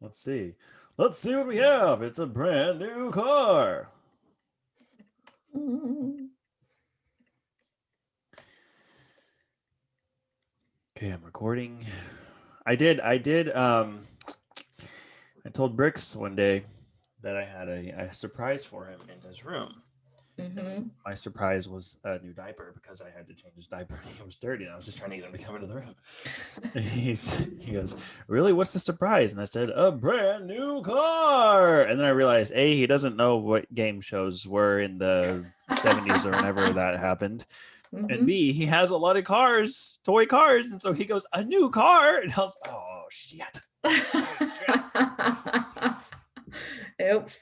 Let's see. Let's see what we have. It's a brand new car. Okay, I'm recording. I told Bricks one day that I had a surprise for him in his room. Mm-hmm. My surprise was a new diaper because I had to change his diaper. He was dirty, and I was just trying to get him to come into the room. He goes, "Really? What's the surprise?" And I said, "A brand new car." And then I realized, A, he doesn't know what game shows were in the 70s or whenever that happened. And Mm-hmm. B, he has a lot of cars, toy cars. And so he goes, "A new car." And I was, oh, shit. Oops.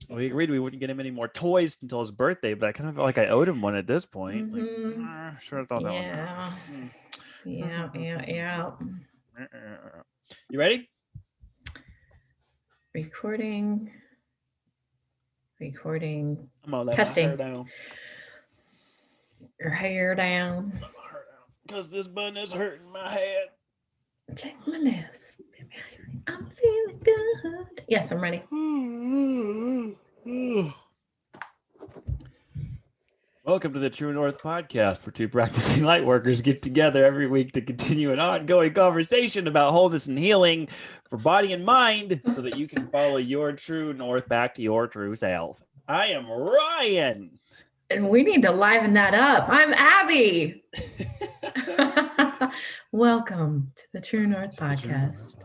We agreed we wouldn't get him any more toys until his birthday, but I kind of felt like I owed him one at this point. Like, Mm-hmm. should have thought that one. Yeah. Yeah. You ready? Recording. I'm gonna let my hair Testing. down. Your hair down. Let my hair down. Because this bun is hurting my head. Check my nails. I'm feeling good. Yes, I'm ready. Welcome to the True North podcast, where two practicing light workers get together every week to continue an ongoing conversation about wholeness and healing for body and mind so that you can follow your true north back to your true self. I am Ryan. And we need to liven that up. I'm Abby. Welcome to the True North podcast.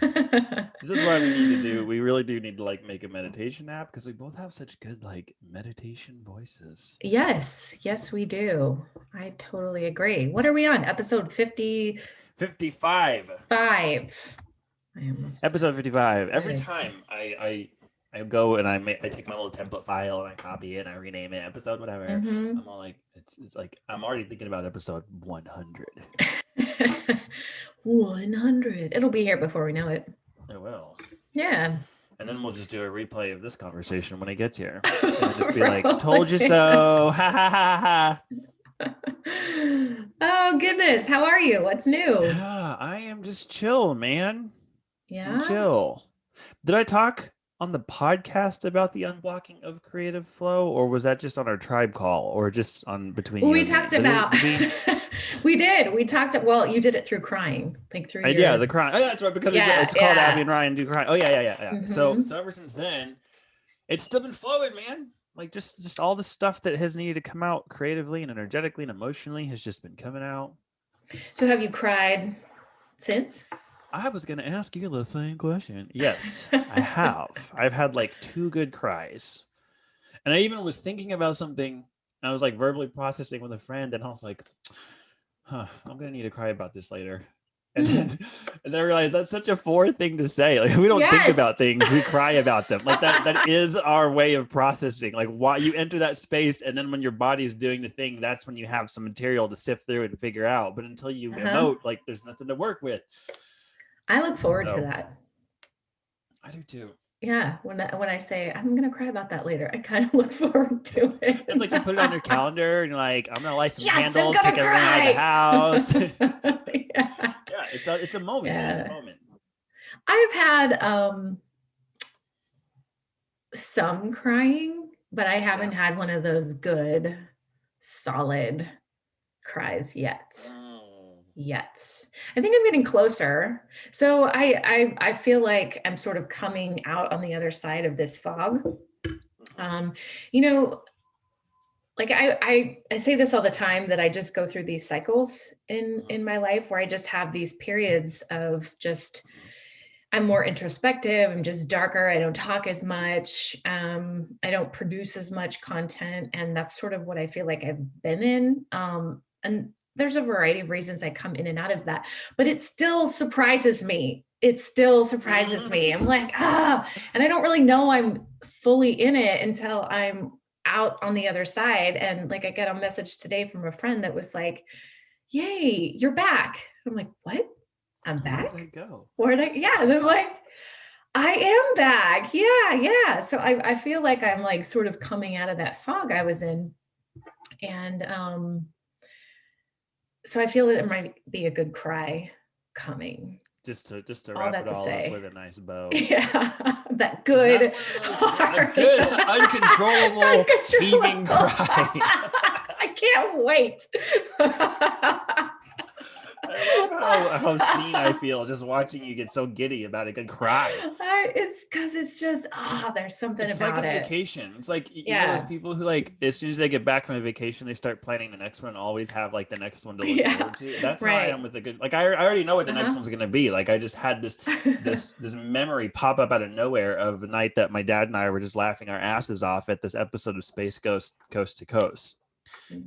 This is why we really do need to like make a meditation app because we both have such good like meditation voices. Yes, we do. I totally agree. What are we on? Episode 55. 55. Episode 55. Every time I go and I take my little template file and I copy it and I rename it episode whatever. Mm-hmm. I'm all like it's like I'm already thinking about episode 100. 100. It'll be here before we know it. It will. Yeah. And then we'll just do a replay of this conversation when it gets here. And just be like, "Told you so." Ha ha ha ha. Oh goodness, how are you? What's new? I am just chill, man. Yeah. I'm chill. Did I talk on the podcast about the unblocking of creative flow, or was that just on our tribe call, or just on between you we and talked me? About we did. We talked. Well, you did it through crying, like through your... Yeah, the crying. Oh, that's right, because it's called Abby and Ryan do crying. Oh yeah. Mm-hmm. So ever since then, it's still been flowing, man. Like just all the stuff that has needed to come out creatively and energetically and emotionally has just been coming out. So have you cried since? I was going to ask you the same question. Yes, I have. I've had like 2 good cries. And I even was thinking about something. I was like verbally processing with a friend, and I was like, I'm going to need to cry about this later. And then I realized that's such a 4 thing to say. Like, we don't think about things, we cry about them. Like that is our way of processing. Like, why you enter that space, and then when your body is doing the thing, that's when you have some material to sift through and figure out. But until you emote, like, there's nothing to work with. I look forward to that. I do too. Yeah, when I say I'm gonna cry about that later, I kind of look forward to it. It's like you put it on your calendar and you're like, I'm gonna light some candles, take everything out of the house. Yeah, it's a moment. Yeah. It's a moment. I've had some crying, but I haven't had one of those good, solid cries yet. I think I'm getting closer. So I feel like I'm sort of coming out on the other side of this fog. Like I say this all the time, that I just go through these cycles in my life where I just have these periods of just, I'm more introspective, I'm just darker, I don't talk as much, I don't produce as much content. And that's sort of what I feel like I've been in. And there's a variety of reasons I come in and out of that, but it still surprises me. I'm like, and I don't really know I'm fully in it until I'm out on the other side. And like, I get a message today from a friend that was like, "Yay, you're back." I'm like, "What? I'm back? Where did I go?" Yeah. And I'm like, I am back. Yeah. So I feel like I'm like sort of coming out of that fog I was in. And so I feel that there might be a good cry coming Just to All wrap that it to all up say. with a nice bow. Yeah, that Is that good, one of those a hard, good uncontrollable heaving uncontrollable. cry? I can't wait. I love how seen I feel just watching you get so giddy about a good cry. It's because it's just, there's something It's like a about it. vacation. It's like those Yeah. people who like as soon as they get back from a vacation, they start planning the next one and always have like the next one to look Yeah. forward to. That's how I am Right. with a good like I already know what the next Uh-huh. one's gonna be. Like I just had this memory pop up out of nowhere of a night that my dad and I were just laughing our asses off at this episode of Space Ghost Coast to Coast.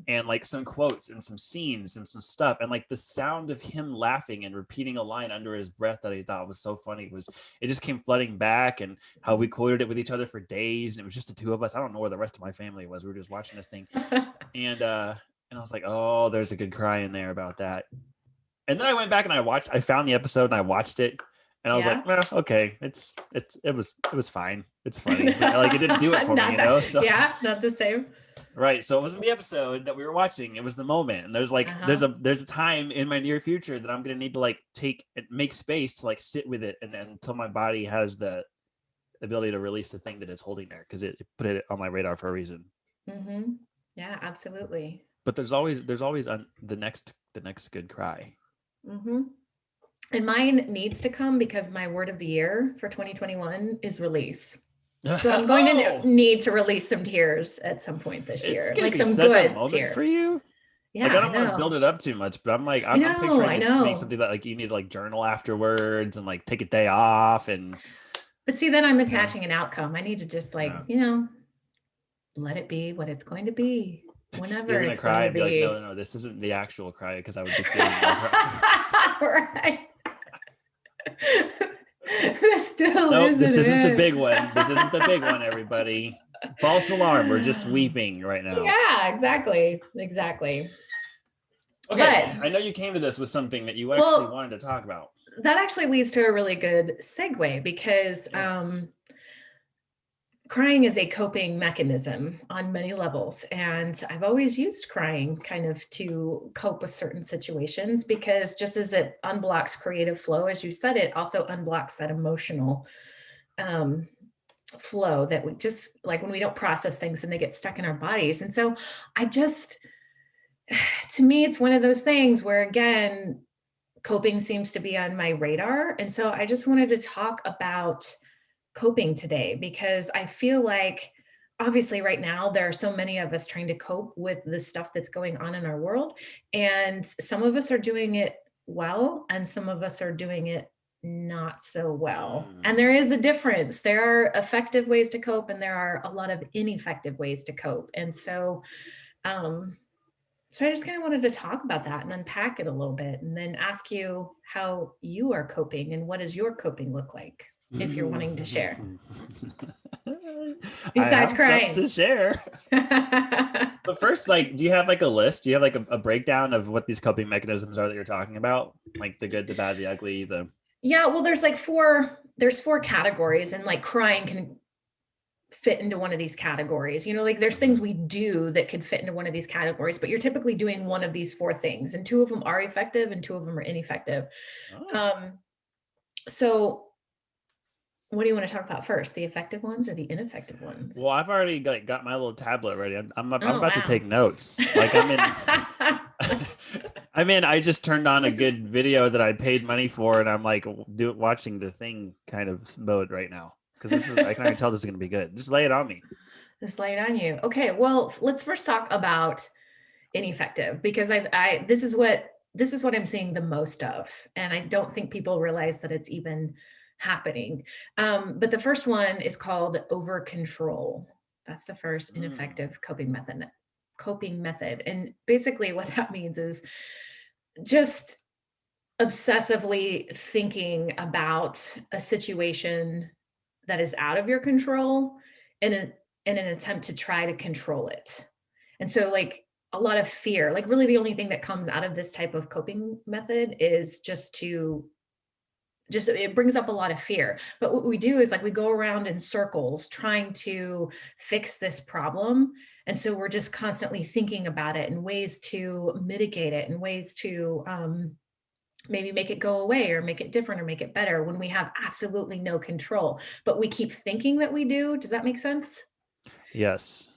And like some quotes and some scenes and some stuff and like the sound of him laughing and repeating a line under his breath that he thought was so funny was it just came flooding back and how we quoted it with each other for days and it was just the two of us. I don't know where the rest of my family was. We were just watching this thing and I was like, oh, there's a good cry in there about that. And then I went back and I found the episode and I watched it and I was Yeah. like, okay, it was fine, it's funny, but like it didn't do it for me, Not you that, know. So yeah, not the same. right. So it wasn't the episode that we were watching. It was the moment. And there's like Uh-huh. there's a time in my near future that I'm gonna need to like make space to like sit with it and until my body has the ability to release the thing that it's holding there because it put it on my radar for a reason. Mm-hmm. Yeah, absolutely. But there's always the next good cry. Mm-hmm. And mine needs to come because my word of the year for 2021 is release. So I'm going to Oh, need to release some tears at some point this it's year, gonna like be some such a good moment for tears. you. Like Yeah, I I don't want to build know. it up too much, but I'm like I I'm know. picturing I it being know. something that like you need to like journal afterwards and like take a day off and But see, then I'm you know attaching an outcome. I need to just yeah. let it be what it's going to be, whenever You're gonna it's going cry to and be like, no, be. no, no, this isn't the actual cry because I would be feeling more cry. Right. That still Nope, this isn't isn't the it. big one. This isn't the big one, everybody. False alarm. We're just weeping right now. Yeah, exactly. Exactly. Okay, But, I know you came to this with something that you actually well, wanted to talk about. that actually leads to a really good segue because Yes. crying is a coping mechanism on many levels. And I've always used crying kind of to cope with certain situations because just as it unblocks creative flow, as you said, it also unblocks that emotional um, flow that we just like when we don't process things and they get stuck in our bodies. And so I just, to me, it's one of those things where, again, coping seems to be on my radar. And so I just wanted to talk about coping today because I feel like obviously right now there are so many of us trying to cope with the stuff that's going on in our world, and some of us are doing it well and some of us are doing it not so well. And there Mm. is a difference. There are effective ways to cope and there are a lot of ineffective ways to cope. And um so I just kind of wanted to talk about that and unpack it a little bit and then ask you how you are coping and what does your coping look like if you're wanting to share. I Besides have stuff crying. to share. But first, like, do you have like a list? Do you have like a breakdown of what these coping mechanisms are that you're talking about? Like the good, the bad, the ugly, the Yeah, well, there's four categories, and like crying can fit into one of these categories. Like there's things Mhm. we do that could fit into one of these categories, but you're typically doing one of these four things, and two of them are effective and two of them are ineffective. Oh. Um, so what do you want to talk about first? The effective ones or the ineffective ones? Well, I've already got my little tablet ready. I'm Oh, about to wow. take notes. Like I'm in. I just turned on a This is good video that I paid money for, and I'm like watching the thing kind of mode right now because I can already tell this is gonna be good. Just lay it on me. just lay it on you. Okay, well, let's first talk about ineffective because this is what I'm seeing the most of, and I don't think people realize that it's even happening. But the first one is called over control. That's the first Mm. ineffective coping method, and basically what that means is just obsessively thinking about a situation that is out of your control in an attempt to try to control it. And so like a lot of fear, like really the only thing that comes out of this type of coping method is just it brings up a lot of fear. But what we do is like we go around in circles trying to fix this problem. And so we're just constantly thinking about it and ways to mitigate it and ways to maybe make it go away or make it different or make it better when we have absolutely no control, but we keep thinking that we do. Does that make sense? Yes.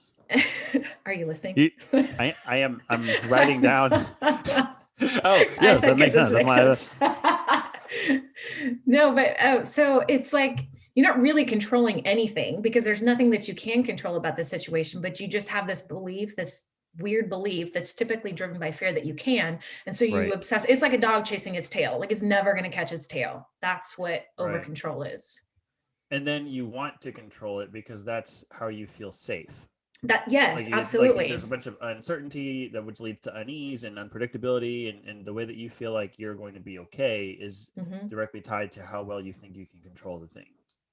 Are you listening? You, I'm writing down. Oh, I yes, said, that because makes this sense. That's makes why. sense. No, but so it's like you're not really controlling anything because there's nothing that you can control about the situation, but you just have this belief, this weird belief that's typically driven by fear that you can. And so you Right, obsess. It's like a dog chasing its tail, like it's never going to catch its tail. That's what over right. control is. And then you want to control it because that's how you feel safe. That, yes, There's a absolutely. bunch of uncertainty that which leads to unease and unpredictability, and the way that you feel like you're going to be okay is Hmm. directly tied to how well you think you can control the thing.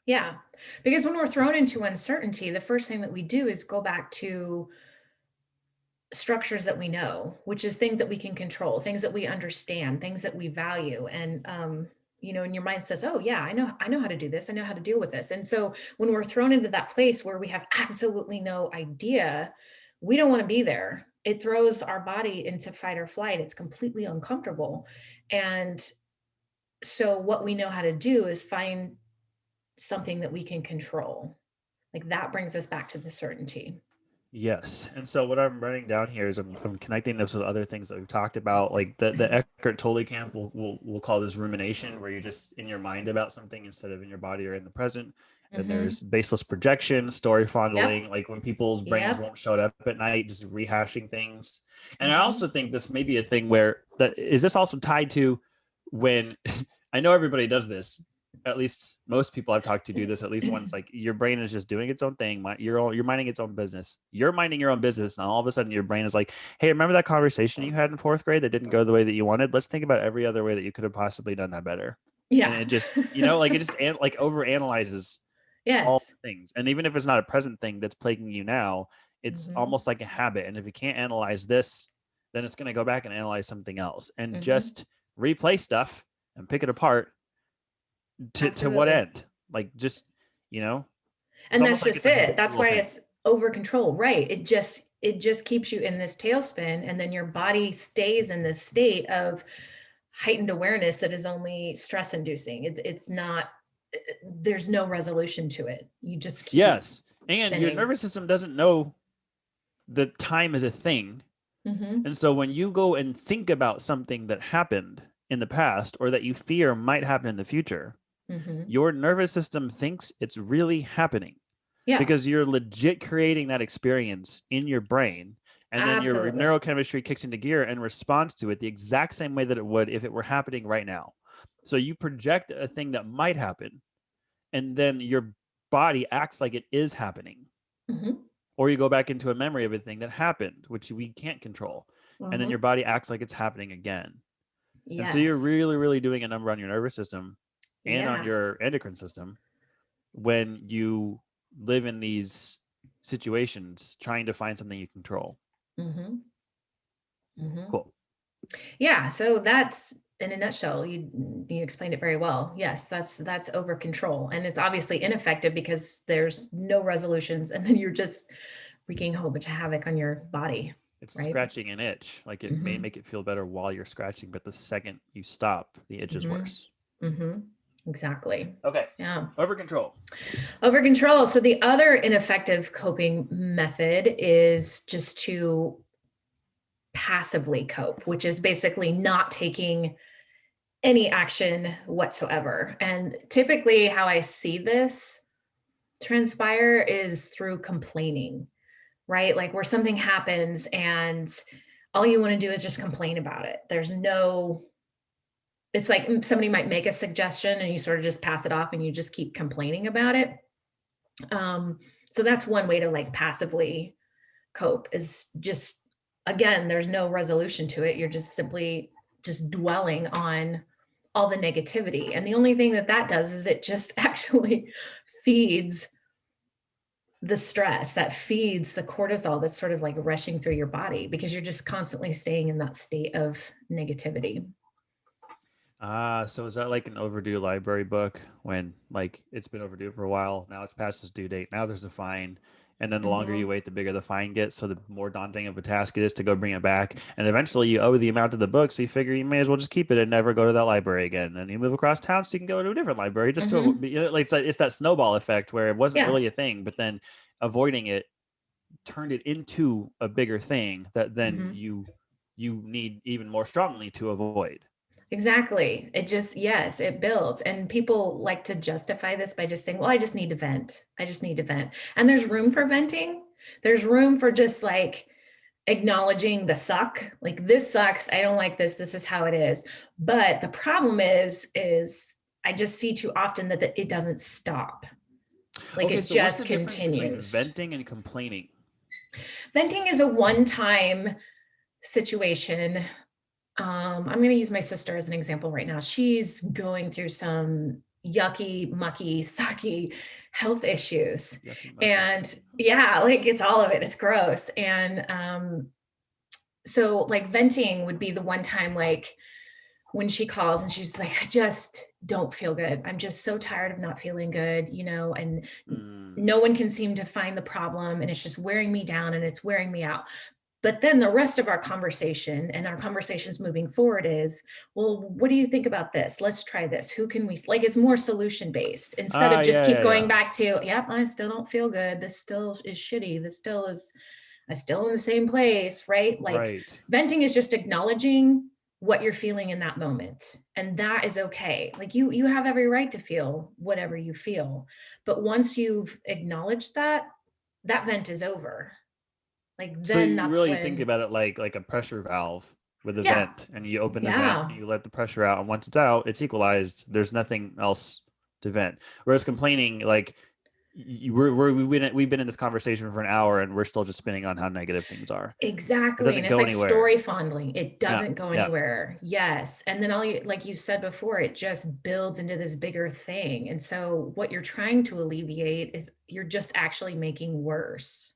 Yeah. Because when we're thrown into uncertainty, the first thing that we do is go back to structures that we know, which is things that we can control, things that we understand, things that we value. And and your mind says, "Oh yeah, I know how to do this. I know how to deal with this." And so when we're thrown into that place where we have absolutely no idea, we don't want to be there. It throws our body into fight or flight. It's completely uncomfortable. And so what we know how to do is find something that we can control. Like that brings us back to the certainty. Yes. And so what I'm writing down here is I'm connecting this with other things that we've talked about. Like the Eckhart Tolle camp we'll call this rumination, where you're just in your mind about something instead of in your body or in the present. And Hmm. there's baseless projection, story Yep. fondling, like when people's brains Yep. won't shut up at night, just rehashing things. And I Hmm. also think this may be a thing where that is this also tied to when I know everybody does this, at least most people I've talked to do this at least once. Like your brain is just doing its own thing. You're minding its own business. You're minding your own business, and all of a sudden your brain is like, "Hey, remember that conversation you had in fourth grade that didn't go the way that you wanted? Let's think about every other way that you could have possibly done that better." And Yeah. it just, like it just like over analyzes all Yes. things. And even if it's not a present thing that's plaguing you now, it's Hmm. almost like a habit. And if you can't analyze this, then it's going to go back and analyze something else and Hmm. just replay stuff and pick it apart to what Absolutely. end? Like just, you know, it's And almost that's like just it's a it. That's habitual why thing. it's over control. Right. It just keeps you in this tailspin, and then your body stays in this state of heightened awareness that is only stress inducing. It's not, there's no resolution to it. You just keep Yes. And your spinning. nervous system doesn't know that time is a thing. Hmm. And so when you go and think about something that happened in the past or that you fear might happen in the future, Hmm. your nervous system thinks it's really happening Yeah, because you're legit creating that experience in your brain. And then your absolutely. neurochemistry kicks into gear and responds to it the exact same way that it would if it were happening right now. So you project a thing that might happen, and then your body acts like it is happening. Hmm. Or you go back into a memory of a thing that happened, which we can't control. And then your Hmm. body acts like it's happening again. And so you're Yes. really, really doing a number on your nervous system and on Yeah. your endocrine system when you live in these situations trying to find something you control. Hmm. Hmm. Cool. Yeah, so that's in a nutshell. You explained it very well. Yes, that's over control, and it's obviously ineffective because there's no resolutions, and then you're just wreaking a whole bunch of havoc on your body, It's right? scratching an itch. Like it may Hmm. make it feel better while you're scratching, but the second you stop, the itch is Hmm. worse. Hmm. Exactly. Okay. Yeah. Over control. Over control. So the other ineffective coping method is just to passively cope, which is basically not taking any action whatsoever. And typically, how I see this transpire is through complaining, right? Like where something happens and all you want to do is just complain about it. There's no, it's like somebody might make a suggestion and you sort of just pass it off and you just keep complaining about it. Um, so that's one way to like passively cope is just, again, there's no resolution to it. You're just simply just dwelling on all the negativity. And the only thing that that does is it just actually feeds the stress, that feeds the cortisol that's sort of like rushing through your body because you're just constantly staying in that state of negativity. Ah, so is that like an overdue library book when like it's been overdue for a while? Now it's past its due date. Now there's a fine. And then the longer you Mhm. wait, the bigger the fine gets. So the more daunting of a task it is to go bring it back. And eventually you owe the amount of the book. So you figure you may as well just keep it and never go to that library again. And you move across town so you can go to a different library just to Mhm. like it's that snowball effect where it wasn't Yeah. really a thing, but then avoiding it turned it into a bigger thing that then Mhm. you need even more strongly to avoid. Exactly. It just, yes, it builds. And people like to justify this by just saying, well, I just need to vent. I just need to vent. And there's room for venting. There's room for just like acknowledging the suck. Like this sucks. I don't like this. This is how it is. But the problem is I just see too often that it doesn't stop. Like Okay, it so what's the just difference between continues. venting and complaining? Venting is a one-time situation. I'm going to use my sister as an example right now. She's going through some yucky, mucky, sucky health issues. Yucky, mucky, And sucky. yeah, like it's all of it. It's gross. And so like venting would be the one time like when she calls and she's like, I just don't feel good. I'm just so tired of not feeling good, and Mm. no one can seem to find the problem and it's just wearing me down and it's wearing me out. But then the rest of our conversation and our conversations moving forward is, well, what do you think about this? Let's try this. Who can we like? It's more solution based instead of just Yeah, keep yeah, going yeah. back to, yep, I still don't feel good. This still is shitty. This still is, I'm still in the same place, right? Like Right. venting is just acknowledging what you're feeling in that moment. And that is okay. Like you have every right to feel whatever you feel. But once you've acknowledged that, that vent is over. Like So then you that's really think when, about it like a pressure valve with a yeah, vent, and you open the vent yeah. and you let the pressure out, and once it's out, it's equalized. There's nothing else to vent. Whereas complaining, like we've been in this conversation for an hour and we're still just spinning on how negative things are. It Exactly. doesn't And it's go like anywhere. story fondling. It Yeah, doesn't go yeah. anywhere. Yes. And then all you, like you said before, it just builds into this bigger thing. And so what you're trying to alleviate is you're just actually making worse.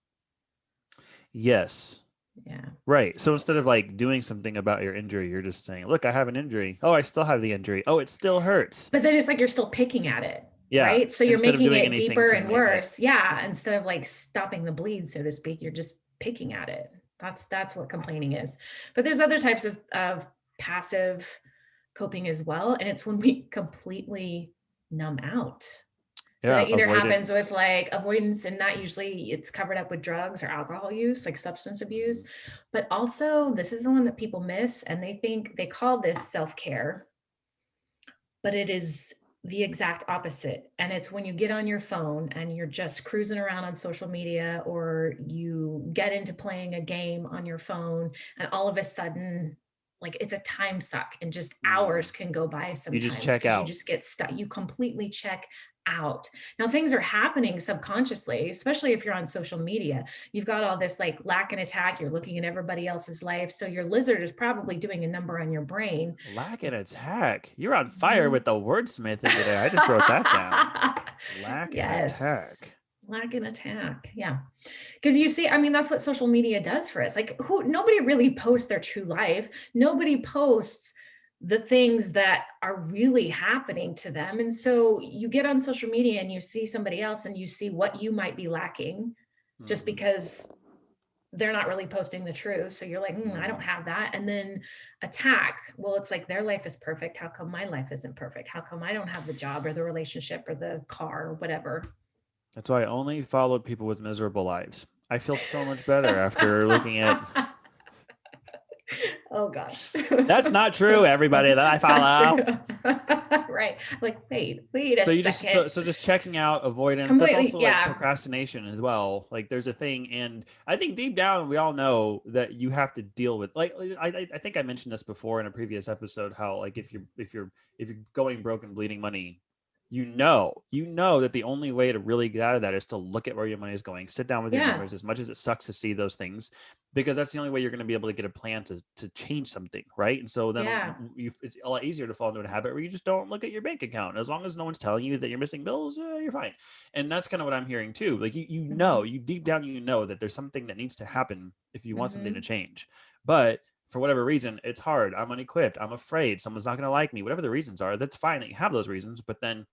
Yes. Yeah. Right. So instead of like doing something about your injury, you're just saying, "Look, I have an injury. Oh, I still have the injury. Oh, it still hurts." But then it's like you're still picking at it, Yeah. right? So you're Instead of making doing it anything deeper to and make it. worse. Yeah. Instead of like stopping the bleed, so to speak, you're just picking at it. That's what complaining is. But there's other types of passive coping as well. And it's when we completely numb out. So Yeah, that either happens with avoidance. like avoidance, and that usually it's covered up with drugs or alcohol use, like substance abuse. But also, this is the one that people miss, and they think they call this self care, but it is the exact opposite. And it's when you get on your phone and you're just cruising around on social media, or you get into playing a game on your phone, and all of a sudden, like it's a time suck, and just Mm. hours can go by You just sometimes check because you out. just get stuck. You completely check out. Now, things are happening subconsciously, especially if you're on social media. You've got all this like lack and attack. You're looking at everybody else's life. So your lizard is probably doing a number on your brain. Lack and attack. You're on fire Mhm. with the wordsmithing today. I just wrote that down. Lack and Yes. attack. Lack and attack. Yeah. Because you see, I mean, that's what social media does for us. Like nobody really posts their true life. Nobody posts the things that are really happening to them. And so you get on social media and you see somebody else and you see what you might be lacking just Hmm. because they're not really posting the truth. So you're like, I don't Hmm. have that. And then attack. Well, it's like their life is perfect. How come my life isn't perfect? How come I don't have the job or the relationship or the car or whatever? That's why I only follow people with miserable lives. I feel so much better after looking at. Oh gosh. That's not true, everybody that I Not true. follow. Right. Like, wait a So you just second. so just checking out avoidance. That's Completely. also like Yeah. procrastination as well. Like there's a thing, and I think deep down we all know that you have to deal with. Like I think I mentioned this before in a previous episode. How like if you're going broke and bleeding money, you know that the only way to really get out of that is to look at where your money is going. Sit down with your Yeah. numbers. As much as it sucks to see those things, because that's the only way you're going to be able to get a plan to change something, right? And so then Yeah. it's a lot easier to fall into a habit where you just don't look at your bank account. As long as no one's telling you that you're missing bills, you're fine. And that's kind of what I'm hearing too. Like Hmm. you deep down you know that there's something that needs to happen if you want something to Hmm. change, but for whatever reason it's hard. I'm unequipped. I'm afraid someone's not going to like me. Whatever the reasons are, that's fine that you have those reasons, but then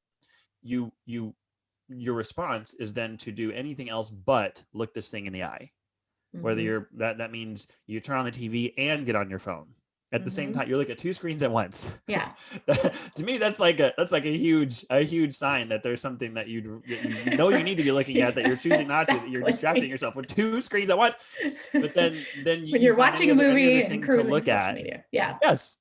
you your response is then to do anything else but look this thing in the eye. Whether Mm-hmm. you're that means you turn on the TV and get on your phone at the same Mm-hmm. time. You look at two screens at once. Yeah. To me, that's like a huge sign that there's something that you know you need to be looking at that you're Yeah, choosing not to. That you're distracting exactly. yourself with two screens at once. But then When you you're find watching a any other movie and thing to cruising look social at. media. Yeah. Yes,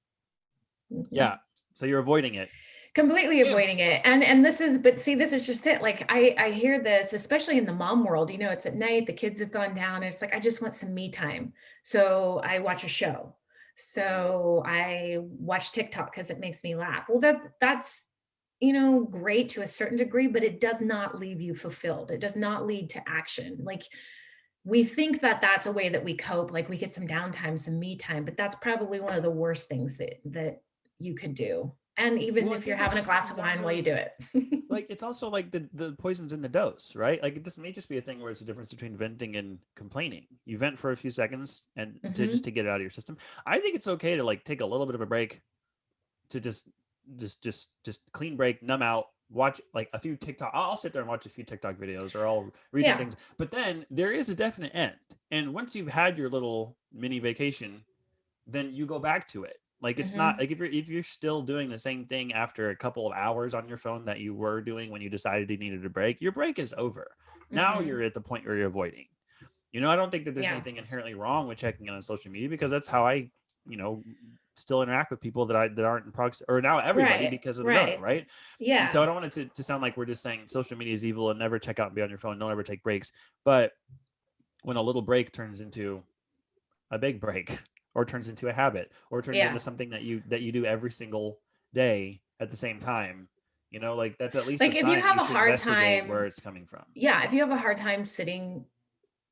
Mm-hmm. yeah. So you're avoiding it. Completely And avoiding it. And this is, but see, this is just it. Like I hear this, especially in the mom world, it's at night, the kids have gone down, and it's like, I just want some me time. So I watch a show. So I watch TikTok because it makes me laugh. Well, that's great to a certain degree, but it does not leave you fulfilled. It does not lead to action. Like we think that that's a way that we cope, like we get some downtime, some me time, but that's probably one of the worst things that you could do. And even well, I if you're think it having a just glass comes of down wine while you to do it. like it's also like the poison's in the dose, right? Like this may just be a thing where it's a difference between venting and complaining. You vent for a few seconds and Hmm. to get it out of your system. I think it's okay to like take a little bit of a break to just clean break, numb out, watch like a few TikTok. I'll sit there and watch a few TikTok videos or I'll read some Yeah. things. But then there is a definite end. And once you've had your little mini vacation, then you go back to it. Like it's not Hmm. like if you're still doing the same thing after a couple of hours on your phone that you were doing when you decided you needed a break, your break is over. Now Hmm. you're at the point where you're avoiding. I don't think that there's Yeah. anything inherently wrong with checking in on social media because that's how I, you know, still interact with people that aren't in proximity or now everybody Right. because of the Rona, Right. right? And so Yeah. I don't want it to sound like we're just saying social media is evil and never check out and be on your phone, don't ever take breaks. But when a little break turns into a big break or turns into a habit or turns into Yeah. something that you do every single day at the same time, like that's at least a Like if you sign that have you a should hard investigate where time, it's coming from. yeah, if you have a hard time sitting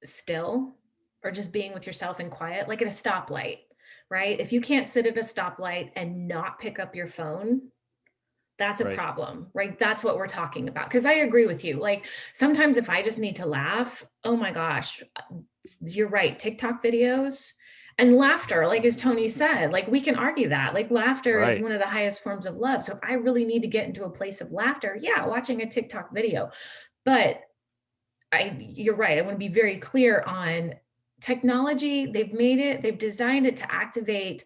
still or just being with yourself in quiet, like at a stoplight, right? If you can't sit at a stoplight and not pick up your phone, that's a Right. problem, right? That's what we're talking about. Because I agree with you. Like sometimes if I just need to laugh, oh my gosh, you're right. TikTok videos and laughter, like as Tony said, like we can argue that. Like laughter is Right. one of the highest forms of love. So if I really need to get into a place of laughter, yeah, watching a TikTok video. But you're right. I want to be very clear on technology. They've designed it to activate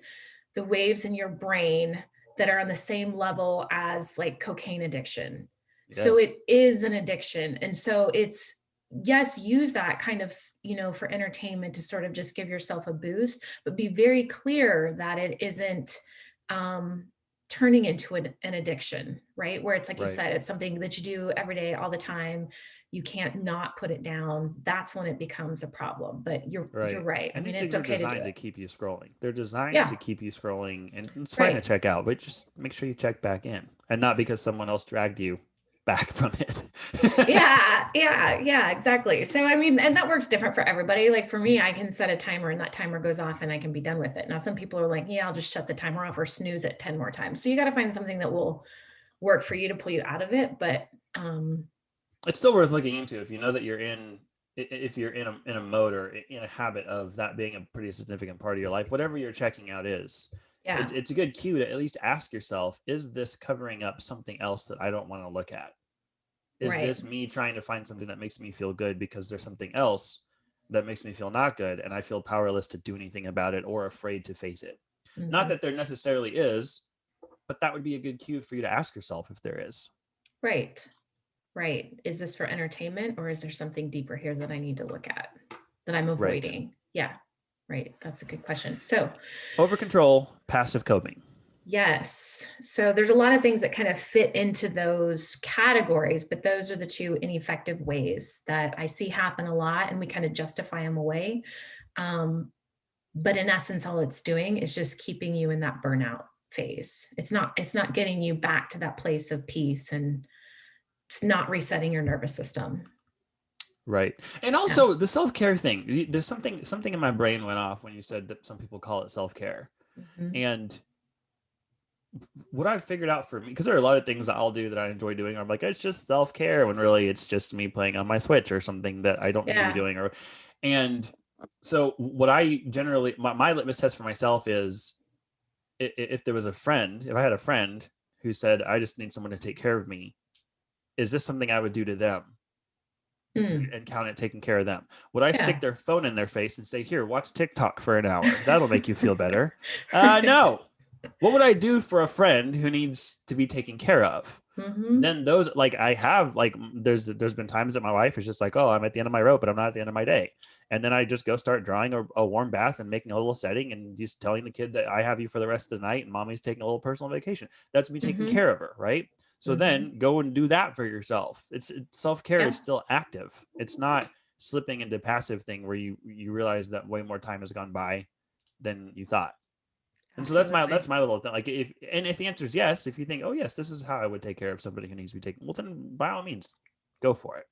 the waves in your brain that are on the same level as like cocaine addiction. So Yes. it is an addiction. And so it's, yes, use that kind of, for entertainment to sort of just give yourself a boost, but be very clear that it isn't turning into an addiction, right? Where it's like you Right. said, it's something that you do every day, all the time. You can't not put it down. That's when it becomes a problem. But you're Right. right. I And mean, these it's things are okay to do designed to it. keep you scrolling. They're designed to Yeah. keep you scrolling, and it's fine to Right. check out, but just make sure you check back in, and not because someone else dragged you back from it. Yeah, yeah, yeah, exactly. So I mean, and that works different for everybody. Like for me, I can set a timer and that timer goes off and I can be done with it. Now, some people are like, yeah, I'll just shut the timer off or snooze it 10 more times. So you got to find something that will work for you to pull you out of it. But It's still worth looking into if you know that if you're in a mode or in a habit of that being a pretty significant part of your life, whatever you're checking out is. yeah, It's a good cue to at least ask yourself, is this covering up something else that I don't want to look at? Is right. this me trying to find something that makes me feel good because there's something else that makes me feel not good and I feel powerless to do anything about it or afraid to face it? Not Hmm. that there necessarily is, but that would be a good cue for you to ask yourself if there is. Right. Right. Is this for entertainment or is there something deeper here that I need to look at that I'm Right. avoiding? Yeah. Right. That's a good question. So Over control, passive coping. yes. So there's a lot of things that kind of fit into those categories, but those are the two ineffective ways that I see happen a lot, and we kind of justify them away. Um, but in essence, all it's doing is just keeping you in that burnout phase. It's not getting you back to that place of peace, and it's not resetting your nervous system. Right. And Yeah. also the self-care thing. There's something in my brain went off when you said that some people call it self-care. Mhm. And what I've figured out for me, because there are a lot of things that I'll do that I enjoy doing. I'm like, it's just self-care when really it's just me playing on my Switch or something that I don't need to be Yeah. doing. And so what I generally, my litmus test for myself is if there was if I had a friend who said, I just need someone to take care of me, is this something I would do to them and count it taking care of them? Would I stick Yeah. their phone in their face and say, here, watch TikTok for an hour? That'll make you feel better. No. What would I do for a friend who needs to be taken care of? Then those, like, I have, like, there's been times that my wife is just like, oh, I'm at the end of my rope, but I'm not at the end of my day. And then I just go start drawing a warm bath and making a little setting and just telling the kid that I have you for the rest of the night and mommy's taking a little personal vacation. That's me taking care of her, right? So then go and do that for yourself. It's self-care is still active. It's not slipping into passive thing where you realize that way more time has gone by than you thought. And so that's my little thing. Like if the answer is yes, if you think, oh yes, this is how I would take care of somebody who needs to be taken, well then by all means, go for it.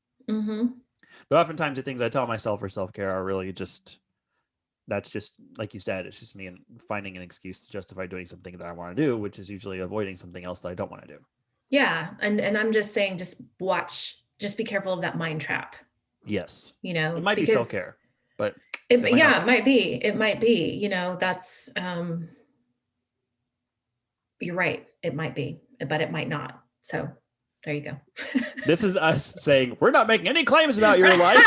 But oftentimes the things I tell myself for self-care are really just, that's just, like you said, it's just me and finding an excuse to justify doing something that I want to do, which is usually avoiding something else that I don't want to do. Yeah. And I'm just saying, just be careful of that mind trap. Yes. You know, it might be self-care, but it might be. It might be, you know, that's you're right. It might be, but it might not. So there you go. This is us saying we're not making any claims about your life.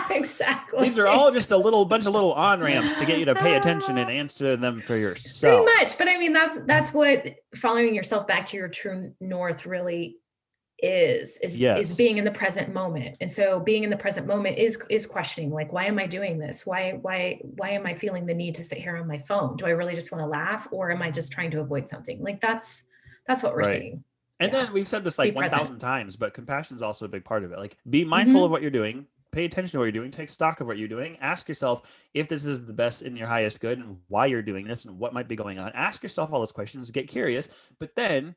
Exactly. These are all just a bunch of little on-ramps to get you to pay attention and answer them for yourself. Pretty much. But I mean, that's what following yourself back to your true north really is being in the present moment. And so being in the present moment is questioning, like, why am I doing this? Why am I feeling the need to sit here on my phone? Do I really just want to laugh, or am I just trying to avoid something? Like that's what we're saying. And then we've said this like 1,000 times, but compassion is also a big part of it. Like, be mindful of what you're doing, pay attention to what you're doing, take stock of what you're doing, ask yourself if this is the best in your highest good and why you're doing this and what might be going on. Ask yourself all those questions, get curious, but then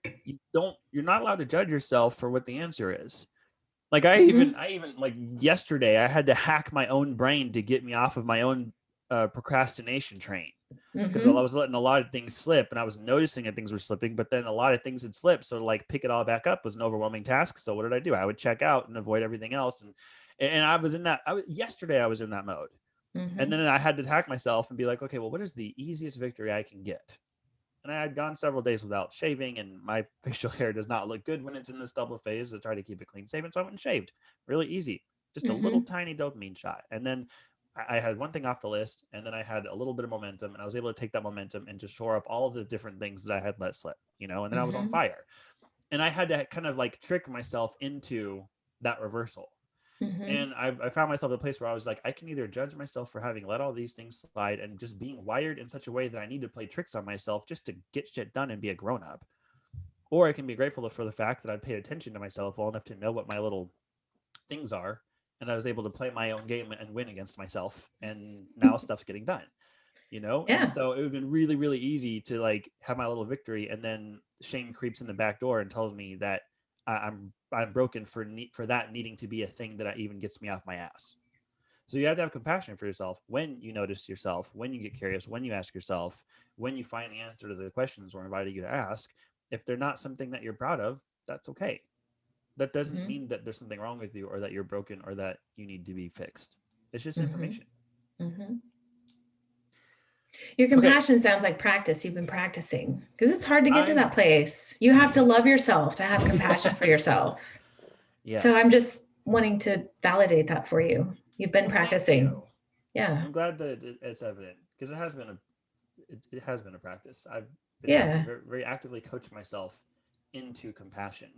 you're not allowed to judge yourself for what the answer is. Like I even like yesterday, I had to hack my own brain to get me off of my own procrastination train. Because I was letting a lot of things slip and I was noticing that things were slipping, but then a lot of things had slipped. So like pick it all back up was an overwhelming task. So what did I do? I would check out and avoid everything else. And I was in that, yesterday I was in that mode. And then I had to hack myself and be like, okay, well, what is the easiest victory I can get? And I had gone several days without shaving and my facial hair does not look good when it's in this double phase to try to keep it clean shaven. So I went and shaved. Really easy. Just a little tiny dopamine shot. And then I had one thing off the list and then I had a little bit of momentum and I was able to take that momentum and just shore up all of the different things that I had let slip, you know, and then I was on fire. And I had to kind of like trick myself into that reversal. And I found myself in a place where I was like, I can either judge myself for having let all these things slide and just being wired in such a way that I need to play tricks on myself just to get shit done and be a grown up. Or I can be grateful for the fact that I paid attention to myself well enough to know what my little things are. And I was able to play my own game and win against myself. And now stuff's getting done, you know? Yeah. And so it would have been really, really easy to like have my little victory. And then shame creeps in the back door and tells me that I'm broken for that needing to be a thing that even gets me off my ass. So you have to have compassion for yourself when you notice yourself, when you get curious, when you ask yourself, when you find the answer to the questions we're inviting you to ask. If they're not something that you're proud of, that's okay. That doesn't mean that there's something wrong with you or that you're broken or that you need to be fixed. It's just information. Your compassion sounds like practice. You've been practicing because it's hard to get to that place. You have to love yourself to have compassion for yourself. Yes. So I'm just wanting to validate that for you. You've been practicing. Yeah. I'm glad that it's evident because it has been a practice. I've been very, very actively coaching myself into compassion.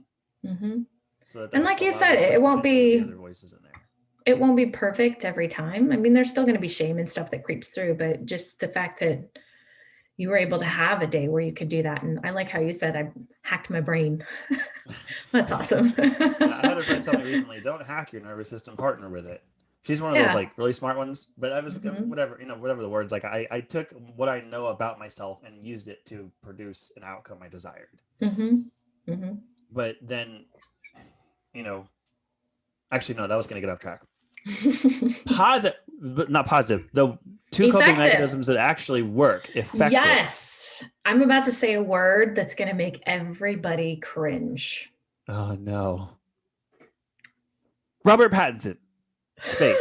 So that, and like you said, it won't be other voices in there. It won't be perfect every time. I mean, there's still going to be shame and stuff that creeps through, but just the fact that you were able to have a day where you could do that. And I like how you said, I hacked my brain. That's awesome. I had a friend tell me recently, don't hack your nervous system, partner with it. She's one of those like really smart ones, but I was whatever the words, like I took what I know about myself and used it to produce an outcome I desired. But then, actually, no, that was going to get off track. Positive, but not positive. The two coping mechanisms that actually work effective. Yes. I'm about to say a word that's going to make everybody cringe. Oh, no. Robert Pattinson. Space.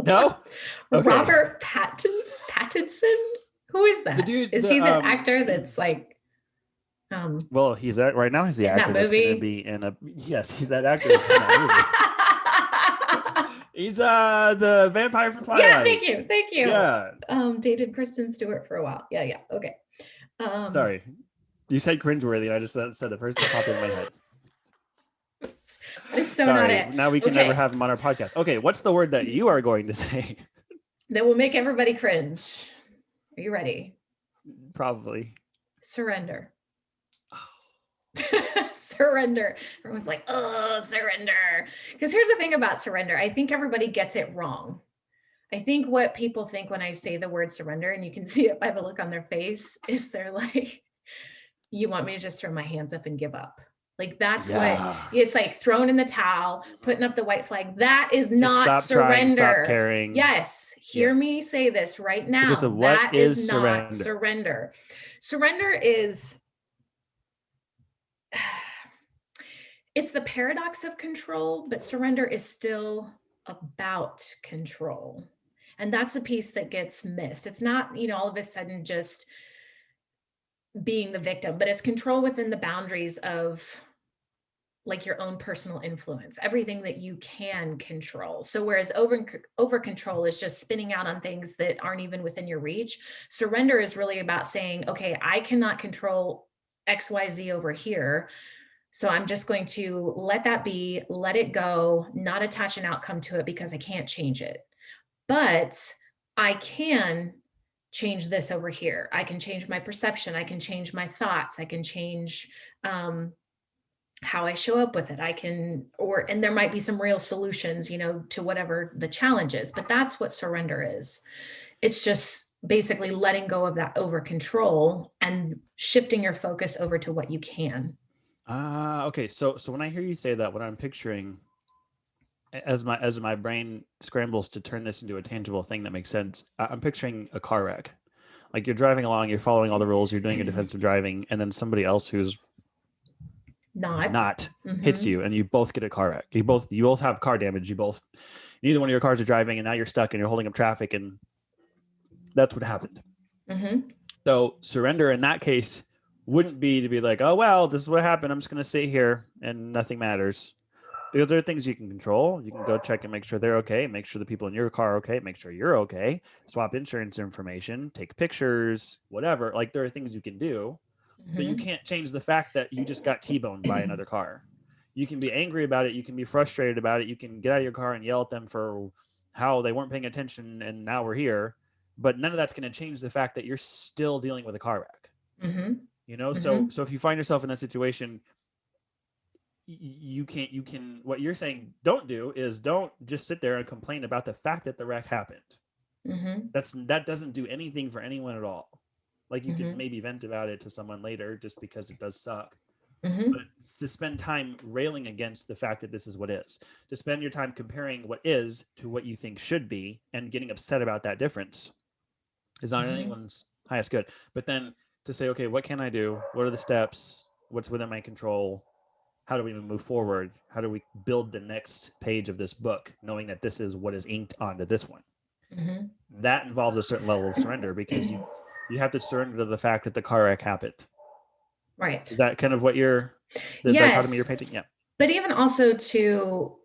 No? Okay. Robert Pattinson? Who is that? Is he the actor that's like Well, he's right now. He's the in that actor that's going to movie. be in a. Yes, he's that actor that's in that movie. He's the vampire from Yeah, Twilight. thank you. Yeah. Dated Kristen Stewart for a while. Yeah, okay. Sorry, you said cringeworthy. I just said the person that popped in my head. That is so not Sorry. it. Now we can never have him on our podcast. Okay, what's the word that you are going to say? That will make everybody cringe. Are you ready? Probably. Surrender. Surrender. Everyone's like, oh, surrender. Because here's the thing about surrender. I think everybody gets it wrong. I think what people think when I say the word surrender, and you can see it by the look on their face, is they're like, you want me to just throw my hands up and give up. Like that's what it's like, thrown in the towel, putting up the white flag. That is not stop surrender. Trying, stop caring. Yes. Hear me say this right now. Because of what that is not surrender. Surrender is, it's the paradox of control, but surrender is still about control. And that's the piece that gets missed. It's not, all of a sudden just being the victim, but it's control within the boundaries of like your own personal influence, everything that you can control. So whereas over control is just spinning out on things that aren't even within your reach, surrender is really about saying, okay, I cannot control XYZ over here. So I'm just going to let that be, let it go, not attach an outcome to it because I can't change it. But I can change this over here. I can change my perception. I can change my thoughts. I can change how I show up with it. And there might be some real solutions, to whatever the challenge is, but that's what surrender is. It's just basically letting go of that over control and shifting your focus over to what you can. Okay. So when I hear you say that, what I'm picturing as my brain scrambles to turn this into a tangible thing that makes sense, I'm picturing a car wreck. Like you're driving along, you're following all the rules, you're doing your defensive driving, and then somebody else who's not hits you, and you both get a car wreck. You both have car damage. Neither one of your cars are driving, and now you're stuck and you're holding up traffic, and that's what happened. So surrender in that case wouldn't be to be like, oh well, this is what happened, I'm just going to sit here and nothing matters. Because there are things you can control. You can go check and make sure they're okay, make sure the people in your car are okay, make sure you're okay, swap insurance information, take pictures, whatever. Like there are things you can do, but you can't change the fact that you just got T-boned by another car. You can be angry about it. You can be frustrated about it. You can get out of your car and yell at them for how they weren't paying attention and now we're here. But none of that's going to change the fact that you're still dealing with a car wreck. So if you find yourself in that situation, you can what you're saying don't do is don't just sit there and complain about the fact that the wreck happened. That doesn't do anything for anyone at all. Like you can maybe vent about it to someone later just because it does suck. But to spend time railing against the fact that this is what is, to spend your time comparing what is to what you think should be and getting upset about that difference is not anyone's highest good. But then to say, okay, what can I do? What are the steps? What's within my control? How do we move forward? How do we build the next page of this book, knowing that this is what is inked onto this one? That involves a certain level of surrender because you have to surrender to the fact that the car wreck happened. Right. Is that kind of what the dichotomy you're painting? Yeah. But even also to,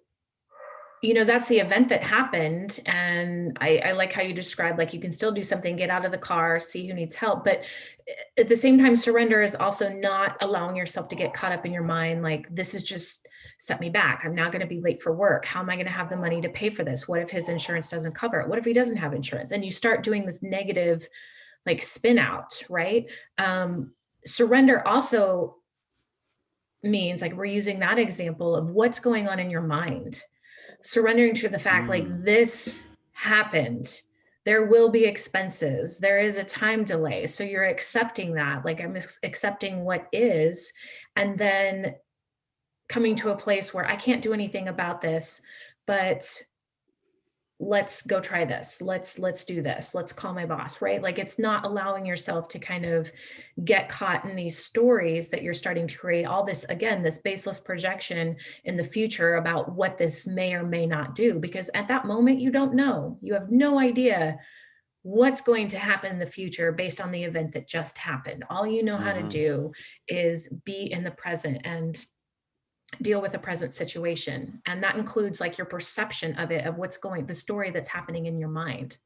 that's the event that happened. And I like how you described, like, you can still do something, get out of the car, see who needs help. But at the same time, surrender is also not allowing yourself to get caught up in your mind. Like, this is just set me back. I'm now going to be late for work. How am I going to have the money to pay for this? What if his insurance doesn't cover it? What if he doesn't have insurance? And you start doing this negative, like, spin out, right? Surrender also means, like, we're using that example of what's going on in your mind. Surrendering to the fact, like, this happened. There will be expenses. There is a time delay. So you're accepting that, like, I'm accepting what is, and then coming to a place where I can't do anything about this, but let's go try this. Let's do this. Let's call my boss, right? Like, it's not allowing yourself to kind of get caught in these stories that you're starting to create all this, again, this baseless projection in the future about what this may or may not do, because at that moment, you don't know. You have no idea what's going to happen in the future based on the event that just happened. All you know how to Mm-hmm. do is be in the present and deal with the present situation. And that includes like your perception of it, of the story that's happening in your mind.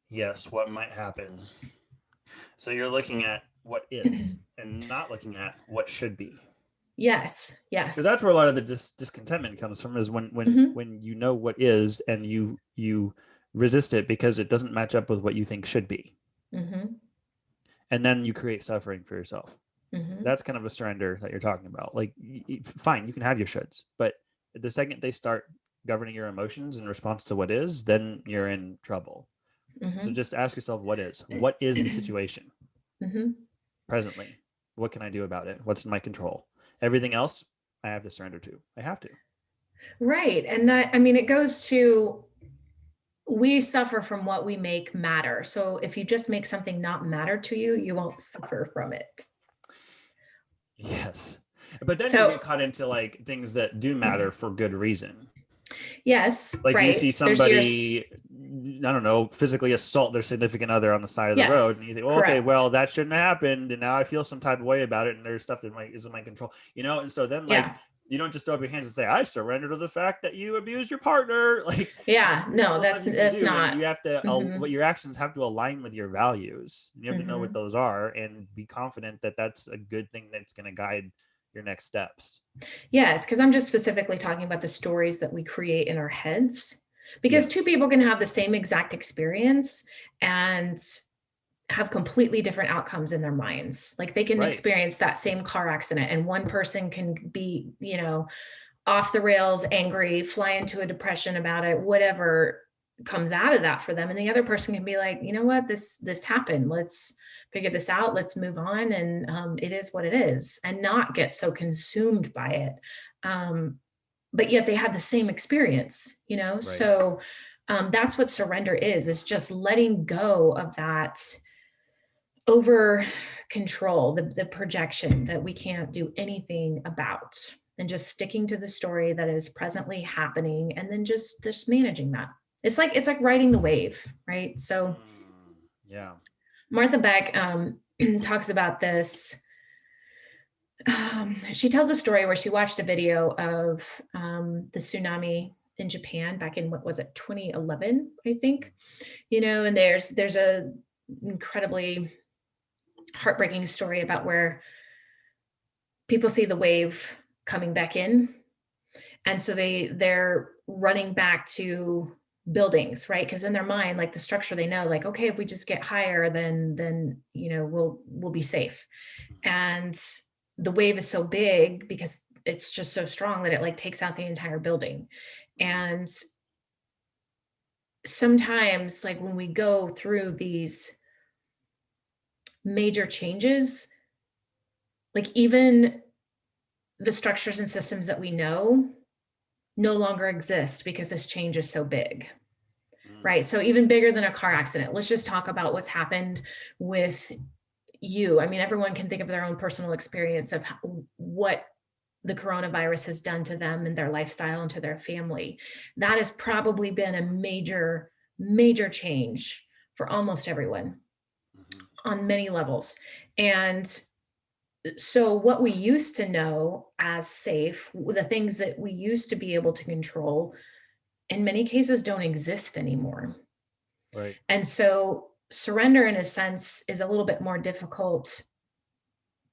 Yes, what might happen. So you're looking at what is and not looking at what should be. Yes, Because yes. that's where a lot of the discontentment comes from, is Hmm. when you know what is and you resist it because it doesn't match up with what you think should be. Hmm. And then you create suffering for yourself. Hmm. That's kind of a surrender that you're talking about. Like, fine, you can have your shoulds, but the second they start governing your emotions in response to what is, then you're in trouble. So Hmm. just ask yourself, what is the situation Hmm. presently? What can I do about it? What's in my control? Everything else I have to surrender to. I have to. Right. And that, I mean, it goes to, we suffer from what we make matter. So if you just make something not matter to you, you won't suffer from it. Yes. But then you So, get caught into like things that do matter for good reason. yes, Like you see right. There's your, somebody, I don't know, physically assault their significant other on the side of the road, yes, and you think, well, okay, well, correct. that shouldn't have happened, and now I feel some type of way about it, and there's stuff that is in my control, And so then, like, Yeah. you don't just throw up your hands and say, I surrender to the fact that you abused your partner. Like, Yeah. there's No, still stuff you can that's do, and not. you have to, Hmm. what your actions have to align with your values. You have to know what Hmm. those are and be confident that that's a good thing that's going to guide your next steps. Yes, because I'm just specifically talking about the stories that we create in our heads. Because two Yes. people can have the same exact experience and have completely different outcomes in their minds. Like they can Right. experience that same car accident, and one person can be, off the rails, angry, fly into a depression about it, whatever comes out of that for them. And the other person can be like, you know what, this happened. Let's figure this out. Let's move on. And it is what it is, and not get so consumed by it. But yet they had the same experience, Right. So that's what surrender is just letting go of that over control, the projection that we can't do anything about, and just sticking to the story that is presently happening, and then just managing that. It's like riding the wave, right? So Yeah. Martha Beck talks about this. She tells a story where she watched a video of the tsunami in Japan back in, what was it, 2011, I think. And there's a incredibly heartbreaking story about where people see the wave coming back in, and so they're running back to buildings, right? Because in their mind, like the structure, they know, like, okay, if we just get higher, then we'll be safe. And the wave is so big because it's just so strong that it like takes out the entire building. And sometimes, like when we go through these major changes, like even the structures and systems that we know no longer exist because this change is so big, right? So even bigger than a car accident. Let's just talk about what's happened with you. I mean, everyone can think of their own personal experience of what the coronavirus has done to them and their lifestyle and to their family. That has probably been a major, major change for almost everyone on many levels. And so what we used to know as safe, the things that we used to be able to control, in many cases don't exist anymore. Right. And so surrender, in a sense, is a little bit more difficult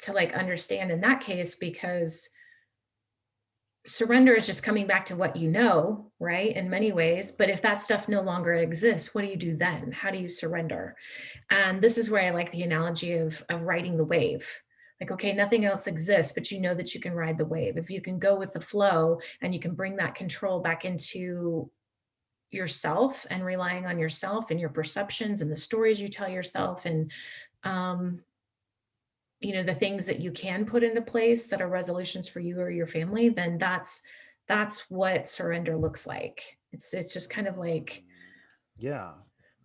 to like understand in that case, because surrender is just coming back to what you know, right? In many ways. But if that stuff no longer exists, what do you do then? How do you surrender? And this is where I like the analogy of riding the wave. Like, okay, nothing else exists, but you know that you can ride the wave. If you can go with the flow and you can bring that control back into yourself and relying on yourself and your perceptions and the stories you tell yourself, and um, the things that you can put into place that are resolutions for you or your family, then that's what surrender looks like. It's just kind of like Yeah.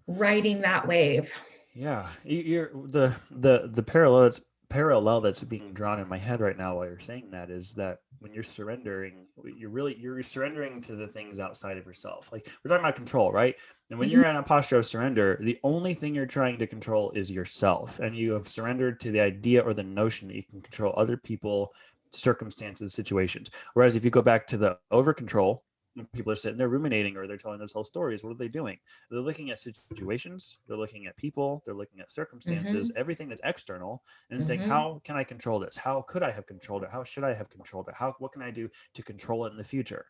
riding that wave. Yeah. You're the parallel that's parallel that's being drawn in my head right now while you're saying that is that when you're surrendering, you're surrendering to the things outside of yourself. Like we're talking about control, right? And when Mhm. you're in a posture of surrender, the only thing you're trying to control is yourself, and you have surrendered to the idea or the notion that you can control other people, circumstances, situations. Whereas if you go back to the over control, when people are sitting there ruminating or they're telling themselves stories, what are they doing? They're looking at situations, they're looking at people, they're looking at circumstances, Mhm. everything that's external, and saying, Mhm. how can I control this? How could I have controlled it? How should I have controlled it? What can I do to control it in the future?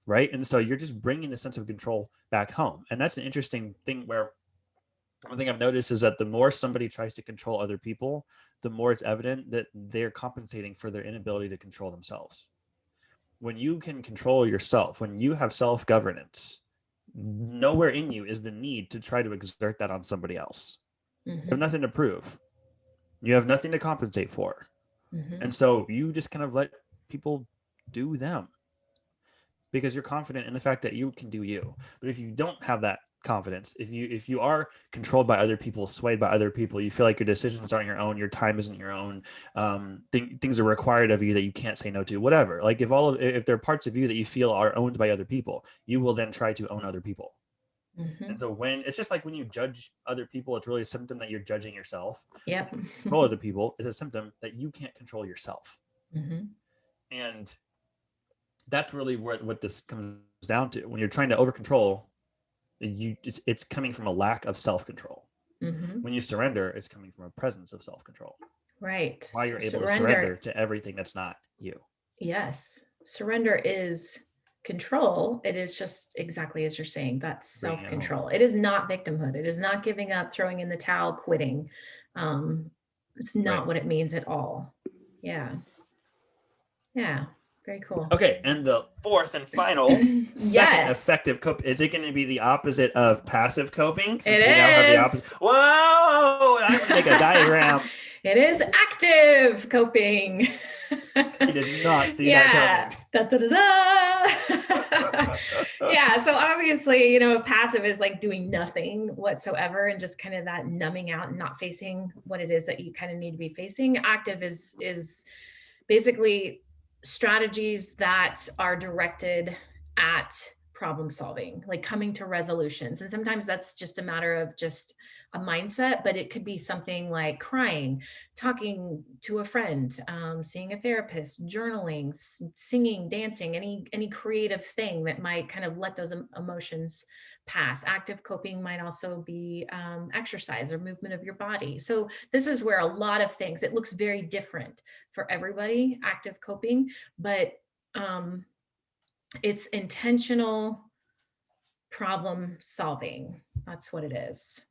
Right. And so you're just bringing the sense of control back home. And that's an interesting thing where one thing I've noticed is that the more somebody tries to control other people, the more it's evident that they're compensating for their inability to control themselves. When you can control yourself, when you have self governance, nowhere in you is the need to try to exert that on somebody else. You have Mhm. nothing to prove, you have nothing to compensate for. And Mhm. so you just kind of let people do them because you're confident in the fact that you can do you. But if you don't have that confidence, if you are controlled by other people, swayed by other people, you feel like your decisions aren't your own, your time isn't your own, things are required of you that you can't say no to, whatever. Like if there are parts of you that you feel are owned by other people, you will then try to own other people. And Mhm. so when it's just like when you judge other people, it's really a symptom that you're judging yourself. Yep. Control other people is a symptom that you can't control yourself. Mhm. And that's really what this comes down to. When you're trying to over control, it's coming from a lack of self control. Mhm. When you surrender, it's coming from a presence of self control. Right. Why So you're able to surrender surrender. to everything that's not you. Yes. Surrender is control. It is just exactly as you're saying. That's Bringing self it home. control. It is not victimhood. It is not giving up, throwing in the towel, quitting. Um, it's Right. not what it means at all. Yeah. Yeah. Very cool. Okay, and the fourth and final second Yes, effective cope, is it going to be the opposite of passive coping? it Since we now have the opposite. is. Whoa! I'm gonna make a diagram. It is active coping. I did not see that Yeah. coming. Da, da, da, da. Yeah. So obviously, passive is like doing nothing whatsoever and just kind of that numbing out and not facing what it is that you kind of need to be facing. Active is basically strategies that are directed at problem solving, like coming to resolutions. And sometimes that's just a matter of just a mindset, but it could be something like crying, talking to a friend, seeing a therapist, journaling, singing, dancing, any creative thing that might kind of let those emotions pass. Active coping might also be exercise or movement of your body. So this is where a lot of things, it looks very different for everybody, active coping, but um, it's intentional problem solving. That's what it is.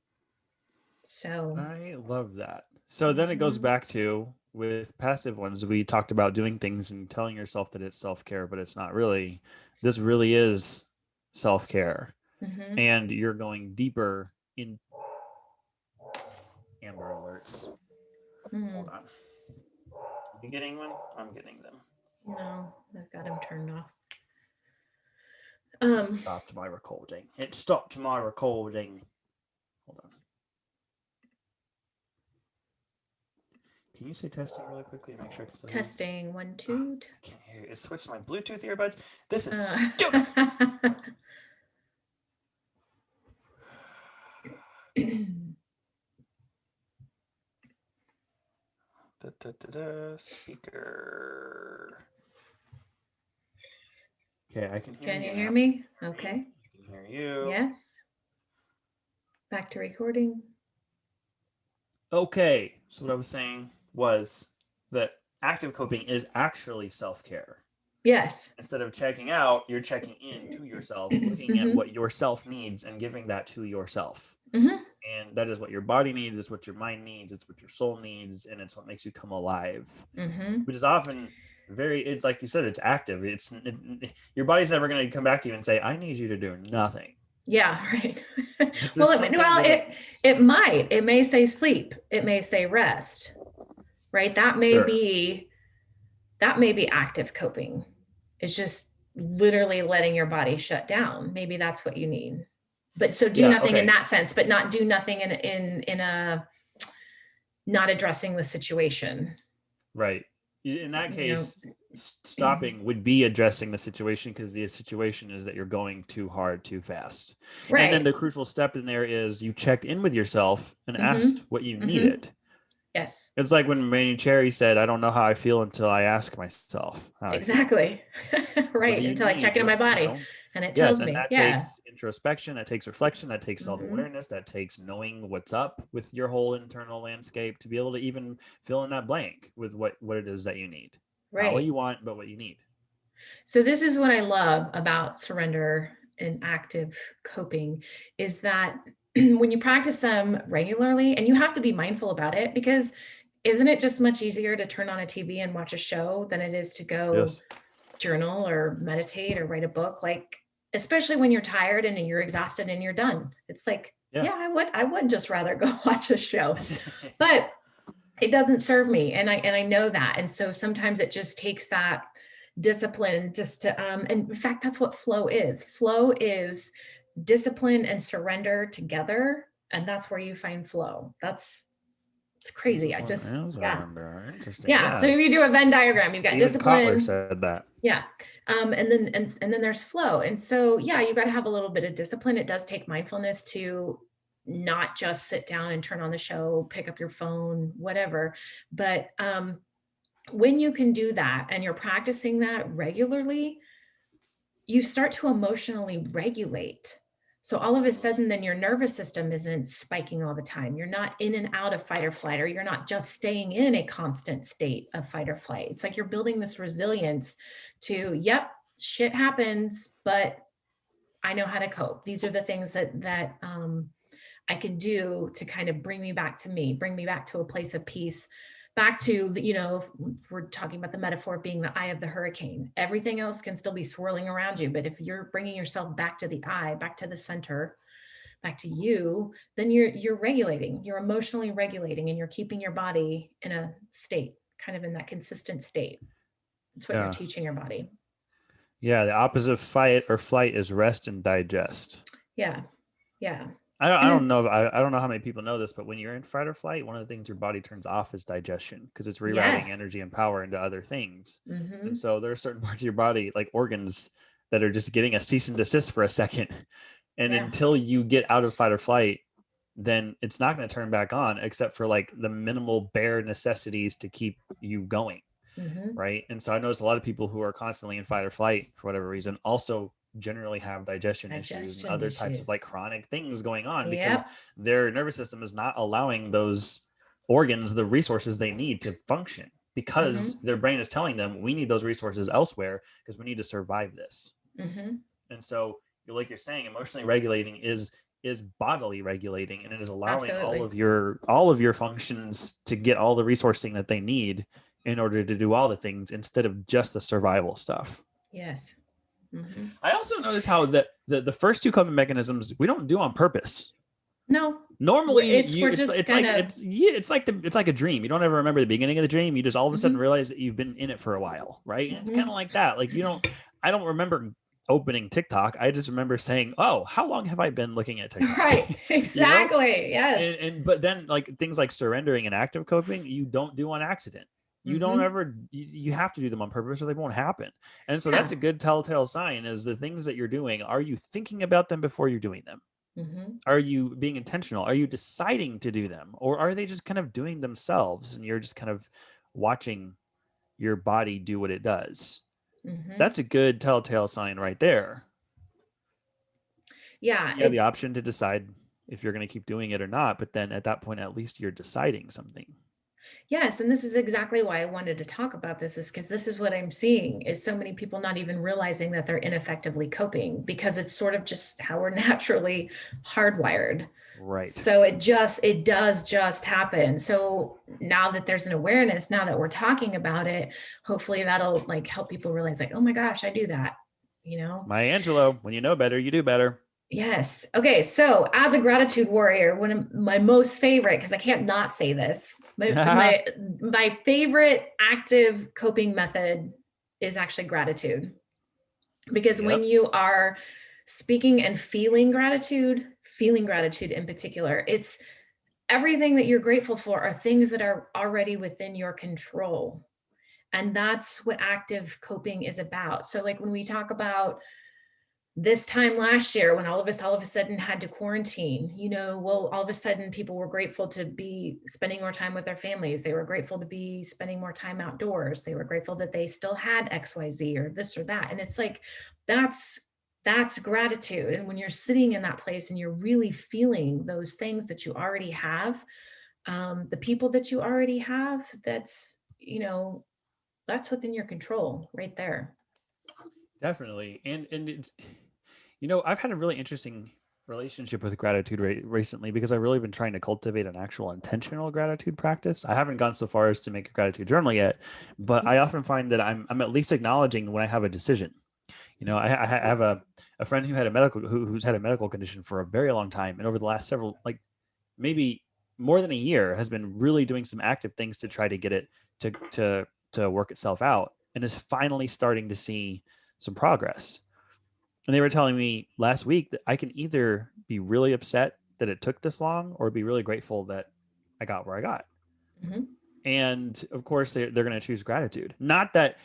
So, I love that. So then it goes mhm, back to with passive ones, we talked about doing things and telling yourself that it's self care, but it's not really. This really is self care. mhm, And you're going deeper in Amber Alerts. Hold mm, on. Are you getting one? I'm getting them. no, I've got him turned off. It Um, stopped my recording. It stopped my recording. Hold on. Can you say testing really quickly and make sure I can still hear you? testing one, Oh, two. I can't hear you. It switched to my Bluetooth earbuds. This is Uh, stupid. Da, da, da, da, speaker. Okay, I can hear can you you hear now. me? Hear me? Okay. I can hear you. Yes. Back to recording. Okay, so what I was saying was that active coping is actually self care. Yes. Instead of checking out, you're checking in to yourself, looking at Hmm. what yourself needs and giving that to yourself. Hmm. And that is what your body needs, it's what your mind needs, it's what your soul needs, and it's what makes you come alive. Hmm. Which is often it's like you said, it's active. Your body's never going to come back to you and say, I need you to do nothing. Yeah, right. There's Well, something that it needs. it might. It may say sleep. It may say rest. Right? Sure. That may be active coping. It's just literally letting your body shut down. Maybe that's what you need. But so do Yeah. nothing in Okay. that sense, but not do nothing in a not addressing the situation. Right. In that You know, case, stopping would be addressing the situation, because the situation is that you're going too hard, too fast. And then right. the crucial step in there is you checked in with yourself and Mm-hmm. asked what you Mm-hmm. needed. Yes, It's like when Manny Cherry said, I don't know how I feel until I ask myself how I feel. exactly. What do Right. you Until I check need? into my What's, body and it yes. tells And me. that Yeah. takes introspection, that takes reflection, that takes Mm-hmm. self-awareness, that takes knowing what's up with your whole internal landscape to be able to even fill in that blank with what it is that you need. Not what Right. you want, but what you need. So this is what I love about surrender and active coping is that when you practice them regularly, and you have to be mindful about it, because isn't it just much easier to turn on a TV and watch a show than it is to go Yes. journal or meditate or write a book? Like, especially when you're tired and you're exhausted and you're done. It's like, Yeah. yeah, I would just rather go watch a show. But it doesn't serve me, and I know that. And so sometimes it just takes that discipline just to and in fact that's what flow is discipline and surrender together, and that's where you find flow. That's it's crazy. I Discipline just and yeah. surrender. Interesting. Yeah, so Yeah. if you do a Venn diagram, you've got Stephen Kotler discipline. said that. Yeah. And then there's flow. And so yeah, you got to have a little bit of discipline. It does take mindfulness to not just sit down and turn on the show, pick up your phone, whatever. But when you can do that and you're practicing that regularly, you start to emotionally regulate. So all of a sudden, then your nervous system isn't spiking all the time. You're not in and out of fight or flight, or you're not just staying in a constant state of fight or flight. It's like you're building this resilience to, yep, shit happens, but I know how to cope. These are the things that I can do to kind of bring me back to me, bring me back to a place of peace, back to, if we're talking about the metaphor of being the eye of the hurricane. Everything else can still be swirling around you. But if you're bringing yourself back to the eye, back to the center, back to you, then you're regulating, you're emotionally regulating, and you're keeping your body in a state, kind of in that consistent state. That's what you're Yeah. teaching your body. Yeah. The opposite of fight or flight is rest and digest. Yeah. Yeah. I And don't then, know. I don't know how many people know this, but when you're in fight or flight, one of the things your body turns off is digestion, because it's rerouting yes. energy and power into other things. And Mm-hmm. so there are certain parts of your body, like organs, that are just getting a cease and desist for a second. And Yeah. until you get out of fight or flight, then it's not going to turn back on, except for like the minimal bare necessities to keep you going. Mm-hmm. Right. And so I notice a lot of people who are constantly in fight or flight for whatever reason also generally have digestion issues and Digestion other types of like issues. chronic things going on, because Yep. their nervous system is not allowing those organs the resources they need to function, because Mm-hmm. their brain is telling them we need those resources elsewhere because we need to survive this. Mm-hmm. And so, like you're saying, emotionally regulating is bodily regulating, and it is allowing Absolutely. all of your functions to get all the resourcing that they need in order to do all the things, instead of just the survival stuff. Yes. Mm-hmm. I also notice how the first two coping mechanisms we don't do on purpose. No, Normally, we're it's just kind of it's like a dream. You don't ever remember the beginning of the dream. You just all of a sudden mm-hmm. realize that you've been in it for a while, right? And it's kind Mm-hmm. of like that. Like I don't remember opening TikTok. I just remember saying, "Oh, how long have I been looking at TikTok?" Right. you know, Exactly. Yes. and but then like things like surrendering and active coping, you don't do on accident. You don't Mm-hmm. ever you have to do them on purpose or they won't happen. And so Yeah. that's a good telltale sign, is the things that you're doing, are you thinking about them before you're doing them? Mm-hmm. Are you being intentional? Are you deciding to do them? Or are they just kind of doing themselves and you're just kind of watching your body do what it does? Mm-hmm. That's a good telltale sign right there. Yeah. You have the option to decide if you're going to keep doing it or not, but then at that point, at least you're deciding something. Yes, and this is exactly why I wanted to talk about this, is because this is what I'm seeing is so many people not even realizing that they're ineffectively coping, because it's sort of just how we're naturally hardwired. Right. So it does just happen. So now that there's an awareness, now that we're talking about it, hopefully that'll like help people realize like, oh my gosh, I do that, you know? Maya Angelou, when you know better, you do better. Yes. Okay. So as a gratitude warrior, one of my most favorite, because I can't not say this, my favorite active coping method is actually gratitude. Because when Yep. you are speaking and feeling gratitude in particular, everything that you're grateful for are things that are already within your control. And that's what active coping is about. So like when we talk about this time last year when all of us all of a sudden had to quarantine, well, all of a sudden people were grateful to be spending more time with their families. They were grateful to be spending more time outdoors. They were grateful that they still had XYZ or this or that. And it's like, that's gratitude. And when you're sitting in that place and you're really feeling those things that you already have, the people that you already have, that's within your control right there. Definitely. And it's, I've had a really interesting relationship with gratitude recently because I've really been trying to cultivate an actual intentional gratitude practice. I haven't gone so far as to make a gratitude journal yet, but I often find that I'm at least acknowledging when I have a decision. I have a friend who had who's had a medical condition for a very long time, and over the last several, like maybe more than a year, has been really doing some active things to try to get it to work itself out, and is finally starting to see some progress. And they were telling me last week that I can either be really upset that it took this long or be really grateful that I got where I got. Mm-hmm. And of course, they're going to choose gratitude. Not that,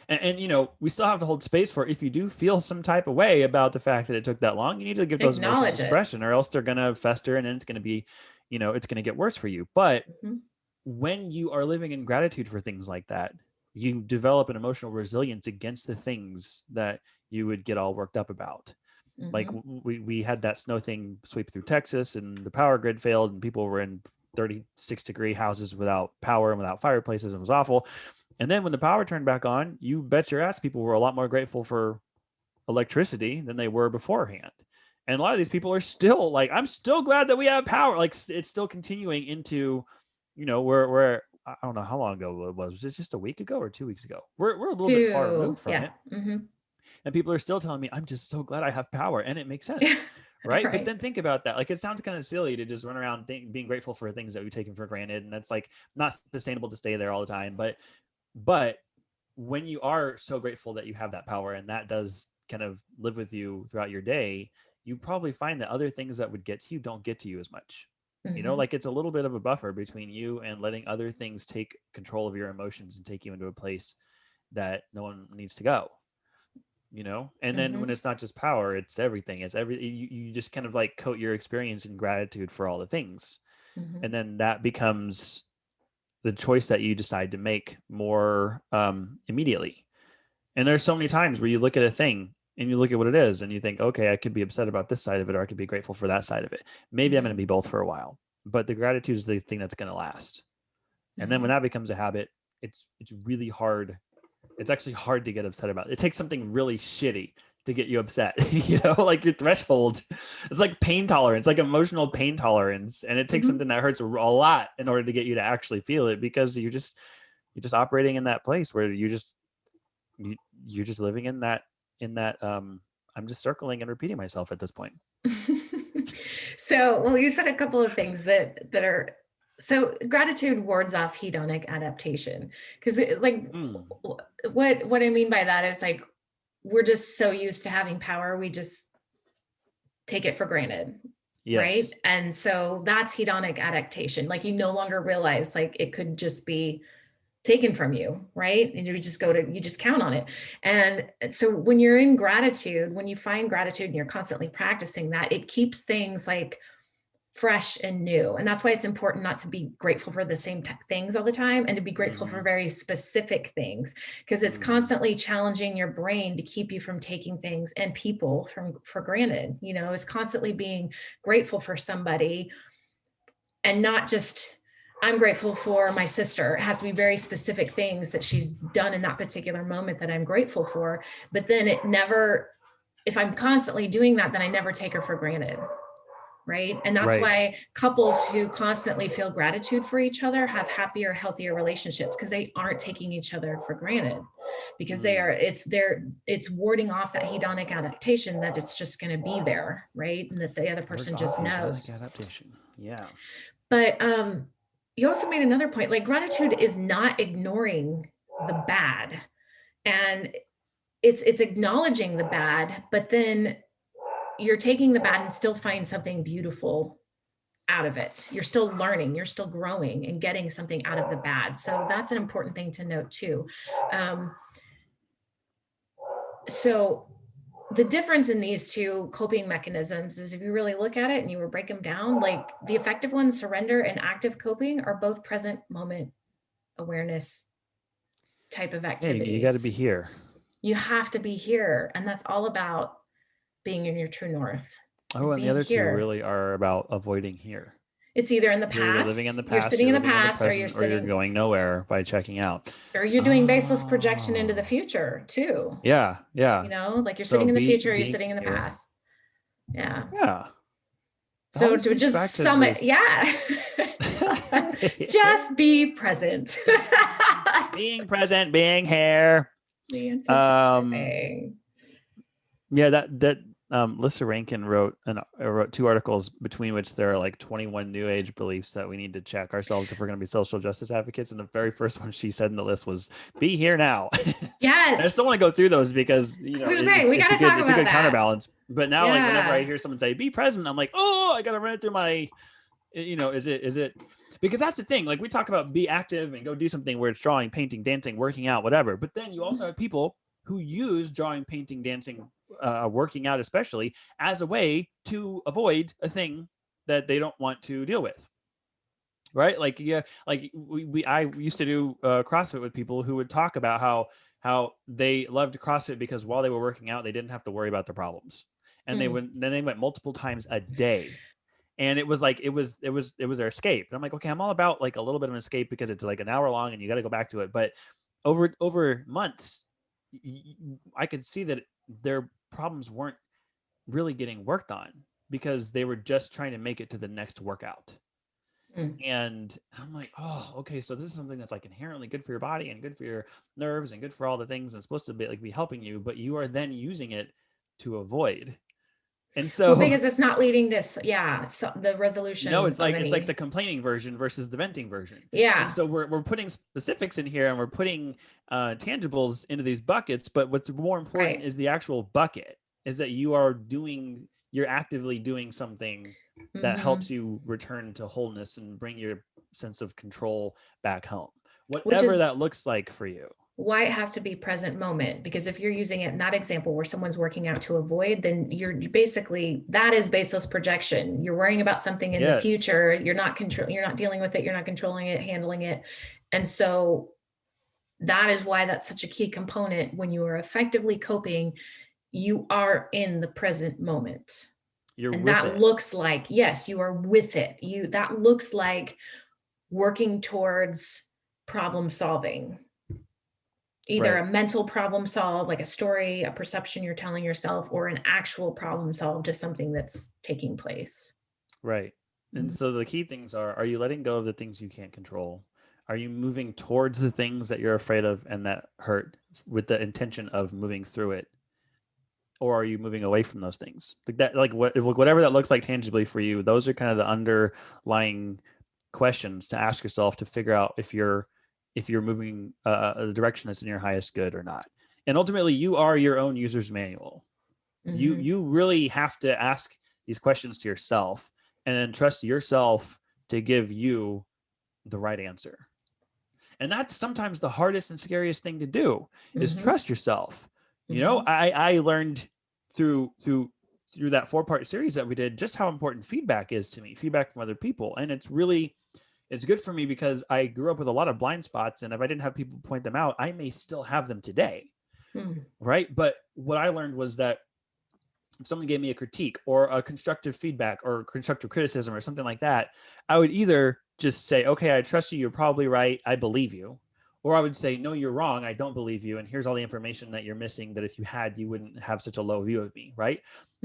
we still have to hold space for if you do feel some type of way about the fact that it took that long, you need to give those emotions Acknowledge it. expression, or else they're going to fester and then it's going to be, it's going to get worse for you. But Mm-hmm. when you are living in gratitude for things like that, you develop an emotional resilience against the things that you would get all worked up about. Like Mm-hmm. we had that snow thing sweep through Texas, and the power grid failed, and people were in 36-degree houses without power and without fireplaces, and it was awful. And then when the power turned back on, you bet your ass people were a lot more grateful for electricity than they were beforehand. And a lot of these people are still like, I'm still glad that we have power. Like it's still continuing into, where I don't know how long ago it was. Was it just a week ago or 2 weeks ago? We're a little bit far removed from Yeah. it. Mm-hmm. And people are still telling me, I'm just so glad I have power. And it makes sense. Right. But Right. then think about that. Like, it sounds kind of silly to just run around being grateful for things that we've taken for granted. And that's like not sustainable to stay there all the time. But when you are so grateful that you have that power and that does kind of live with you throughout your day, you probably find that other things that would get to you don't get to you as much. Mm-hmm. Like it's a little bit of a buffer between you and letting other things take control of your emotions and take you into a place that no one needs to go. And then when Mm-hmm. it's not just power, it's everything. It's you just kind of like coat your experience in gratitude for all the things. Mm-hmm. And then that becomes the choice that you decide to make more immediately. And there's so many times where you look at a thing and you look at what it is and you think, okay, I could be upset about this side of it, or I could be grateful for that side of it. Maybe I'm Mm-hmm. going to be both for a while, but the gratitude is the thing that's going to last. And then when Mm-hmm. that becomes a habit, it's really hard. It's actually hard to get upset about. It takes something really shitty to get you upset. Like your threshold. It's like pain tolerance, like emotional pain tolerance, and it takes Mm-hmm. something that hurts a lot in order to get you to actually feel it, because you're just operating in that place where you're just living in that I'm just circling and repeating myself at this point. So, well, you said a couple of things that are so gratitude wards off hedonic adaptation because like Mm, what I mean by that is like we're just so used to having power, we just take it for granted, right? yes. And so that's hedonic adaptation. Like you no longer realize like it could just be taken from you, right? And you just count on it. And so when you're in gratitude, when you find gratitude and you're constantly practicing that, it keeps things like fresh and new. And that's why it's important not to be grateful for the same things all the time and to be grateful for Mm-hmm. very specific things, because it's Mm, constantly challenging your brain to keep you from taking things and people for granted. It's constantly being grateful for somebody and not just I'm grateful for my sister. It has to be very specific things that she's done in that particular moment that I'm grateful for. But then if I'm constantly doing that, then I never take her for granted. Right. And that's right. why couples who constantly feel gratitude for each other have happier, healthier relationships, because they aren't taking each other for granted, because Mm. it's warding off that hedonic adaptation that it's just going to be there. Right. And that the other Words person off just hedonic knows. adaptation. Yeah. But you also made another point, like gratitude is not ignoring the bad, and it's acknowledging the bad, but then you're taking the bad and still find something beautiful out of it. You're still learning, you're still growing and getting something out of the bad. So that's an important thing to note too. So the difference in these two coping mechanisms is, if you really look at it and you were break them down, like the effective ones, surrender and active coping, are both present moment awareness type of activities. Yeah, you got to be here. You have to be here. And that's all about being in your true north. Oh, and the other two really are about avoiding here. It's either in the past, you're living in the past, you're sitting in the past, present, or you're sitting, or you're going nowhere by checking out. Or you're doing baseless projection into the future too. Yeah. You know, like you're sitting in the future, you're sitting in the past. Yeah. Yeah. So to just sum it, just be present. Being present, being here. Yeah, that Lissa Rankin wrote 2 articles, between which there are like 21 new age beliefs that we need to check ourselves if we're going to be social justice advocates. And the very first one she said in the list was "be here now." Yes. I still want to go through those because we got to talk about it's a good that. counterbalance. But now, like whenever I hear someone say "be present," I'm like, oh, I got to run it through my, is it? Because that's the thing. Like we talk about be active and go do something where it's drawing, painting, dancing, working out, whatever. But then you also have people who use drawing, painting, dancing, working out especially, as a way to avoid a thing that they don't want to deal with. Right? Like, yeah, like I used to do CrossFit with people who would talk about how they loved CrossFit because while they were working out, they didn't have to worry about the problems. And they went multiple times a day. And it was like, it was their escape. And I'm like, okay, I'm all about like a little bit of an escape because it's like an hour long and you got to go back to it. But over months, I could see that their problems weren't really getting worked on because they were just trying to make it to the next workout. And I'm like, oh, okay, so this is something that's like inherently good for your body and good for your nerves and good for all the things, and it's supposed to be helping you, but you are then using it to avoid. And so because it's not leading to so the resolution. No, it's like the complaining version versus the venting version. Yeah. And so we're putting specifics in here and we're putting tangibles into these buckets, but what's more important is the actual bucket, is that you're actively doing something that helps you return to wholeness and bring your sense of control back home, whatever that looks like for you. Why it has to be present moment, because if you're using it in that example where someone's working out to avoid, then you're basically, that is baseless projection. You're worrying about something in the future. You're not dealing with it. You're not controlling it, handling it. And so that is why that's such a key component. When you are effectively coping, you are in the present moment. That looks like, yes, you are with it. That looks like working towards problem solving. Either a mental problem solved, like a story, a perception you're telling yourself, or an actual problem solved to something that's taking place. Right. And so the key things are you letting go of the things you can't control? Are you moving towards the things that you're afraid of and that hurt with the intention of moving through it? Or are you moving away from those things? Whatever that looks like tangibly for you, those are kind of the underlying questions to ask yourself to figure out if you're moving the direction that's in your highest good or not. And ultimately, you are your own user's manual. You really have to ask these questions to yourself and then trust yourself to give you the right answer. And that's sometimes the hardest and scariest thing to do, is trust yourself. You know, I learned through that 4-part series that we did just how important feedback is to me, feedback from other people. And it's good for me because I grew up with a lot of blind spots, and if I didn't have people point them out, I may still have them today. Right. But what I learned was that if someone gave me a critique or a constructive feedback or constructive criticism or something like that, I would either just say, okay, I trust you. You're probably right. I believe you. Or I would say, no, you're wrong. I don't believe you. And here's all the information that you're missing that if you had, you wouldn't have such a low view of me. Right.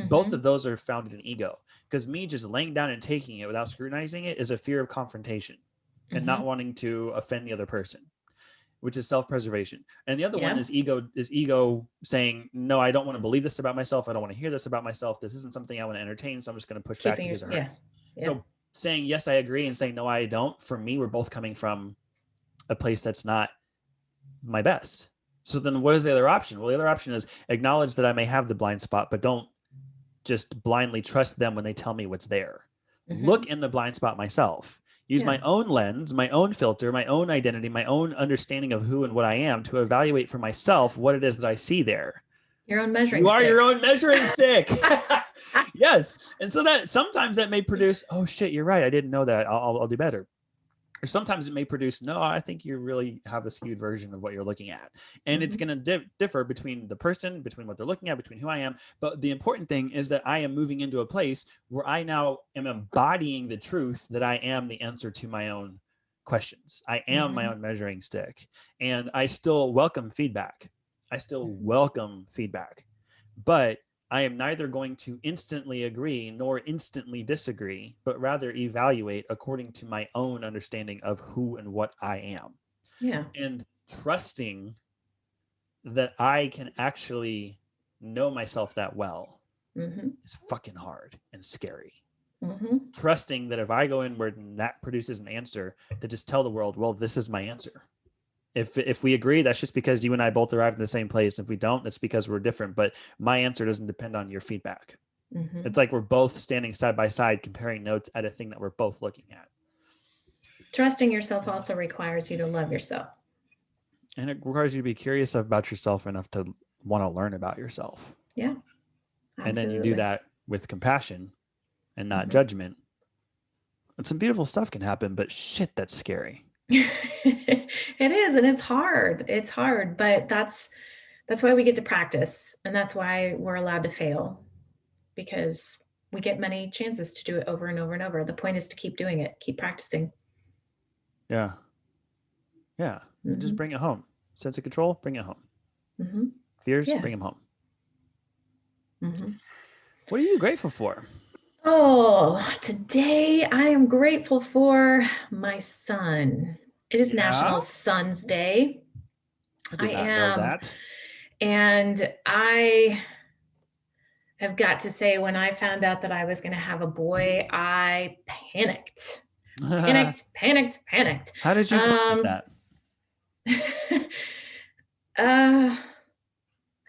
Both of those are founded in ego, because me just laying down and taking it without scrutinizing it is a fear of confrontation and not wanting to offend the other person, which is self-preservation. And the other one is ego saying, no, I don't want to believe this about myself. I don't want to hear this about myself. This isn't something I want to entertain. So I'm just going to push back because it hurts. So saying, yes, I agree, and saying, no, I don't, for me, we're both coming from a place that's not my best. So then what is the other option? Well, the other option is acknowledge that I may have the blind spot, but don't just blindly trust them when they tell me what's there. look in the blind spot myself, use my own lens, my own filter, my own identity, my own understanding of who and what I am to evaluate for myself what it is that I see there. Your own measuring You stick. are your own measuring stick. Yes. And so that sometimes that may produce, oh shit, you're right. I didn't know that. I'll do better. Or sometimes it may produce, no, I think you really have a skewed version of what you're looking at. And it's going to differ between the person, between what they're looking at, between who I am. But the important thing is that I am moving into a place where I now am embodying the truth that I am the answer to my own questions. I am my own measuring stick. And I still welcome feedback. But I am neither going to instantly agree nor instantly disagree, but rather evaluate according to my own understanding of who and what I am. Yeah. And trusting that I can actually know myself that well is fucking hard and scary. Trusting that if I go inward and that produces an answer, to just tell the world, well, this is my answer. If we agree, that's just because you and I both arrived in the same place. If we don't, that's because we're different. But my answer doesn't depend on your feedback. It's like we're both standing side by side, comparing notes at a thing that we're both looking at. Trusting yourself also requires you to love yourself. And it requires you to be curious about yourself enough to want to learn about yourself. Yeah. Absolutely. And then you do that with compassion and not judgment. And some beautiful stuff can happen, but shit, that's scary. It is, and it's hard. It's hard, but that's why we get to practice, and that's why we're allowed to fail, because we get many chances to do it over and over and over. The point is to keep doing it, keep practicing. Yeah. And just bring it home. Sense of control, bring it home. Fears, bring them home. What are you grateful for? Oh, today I am grateful for my son. It is National Son's Day. I did not know that. And I have got to say, when I found out that I was going to have a boy, I panicked. Panicked. How did you cope with that?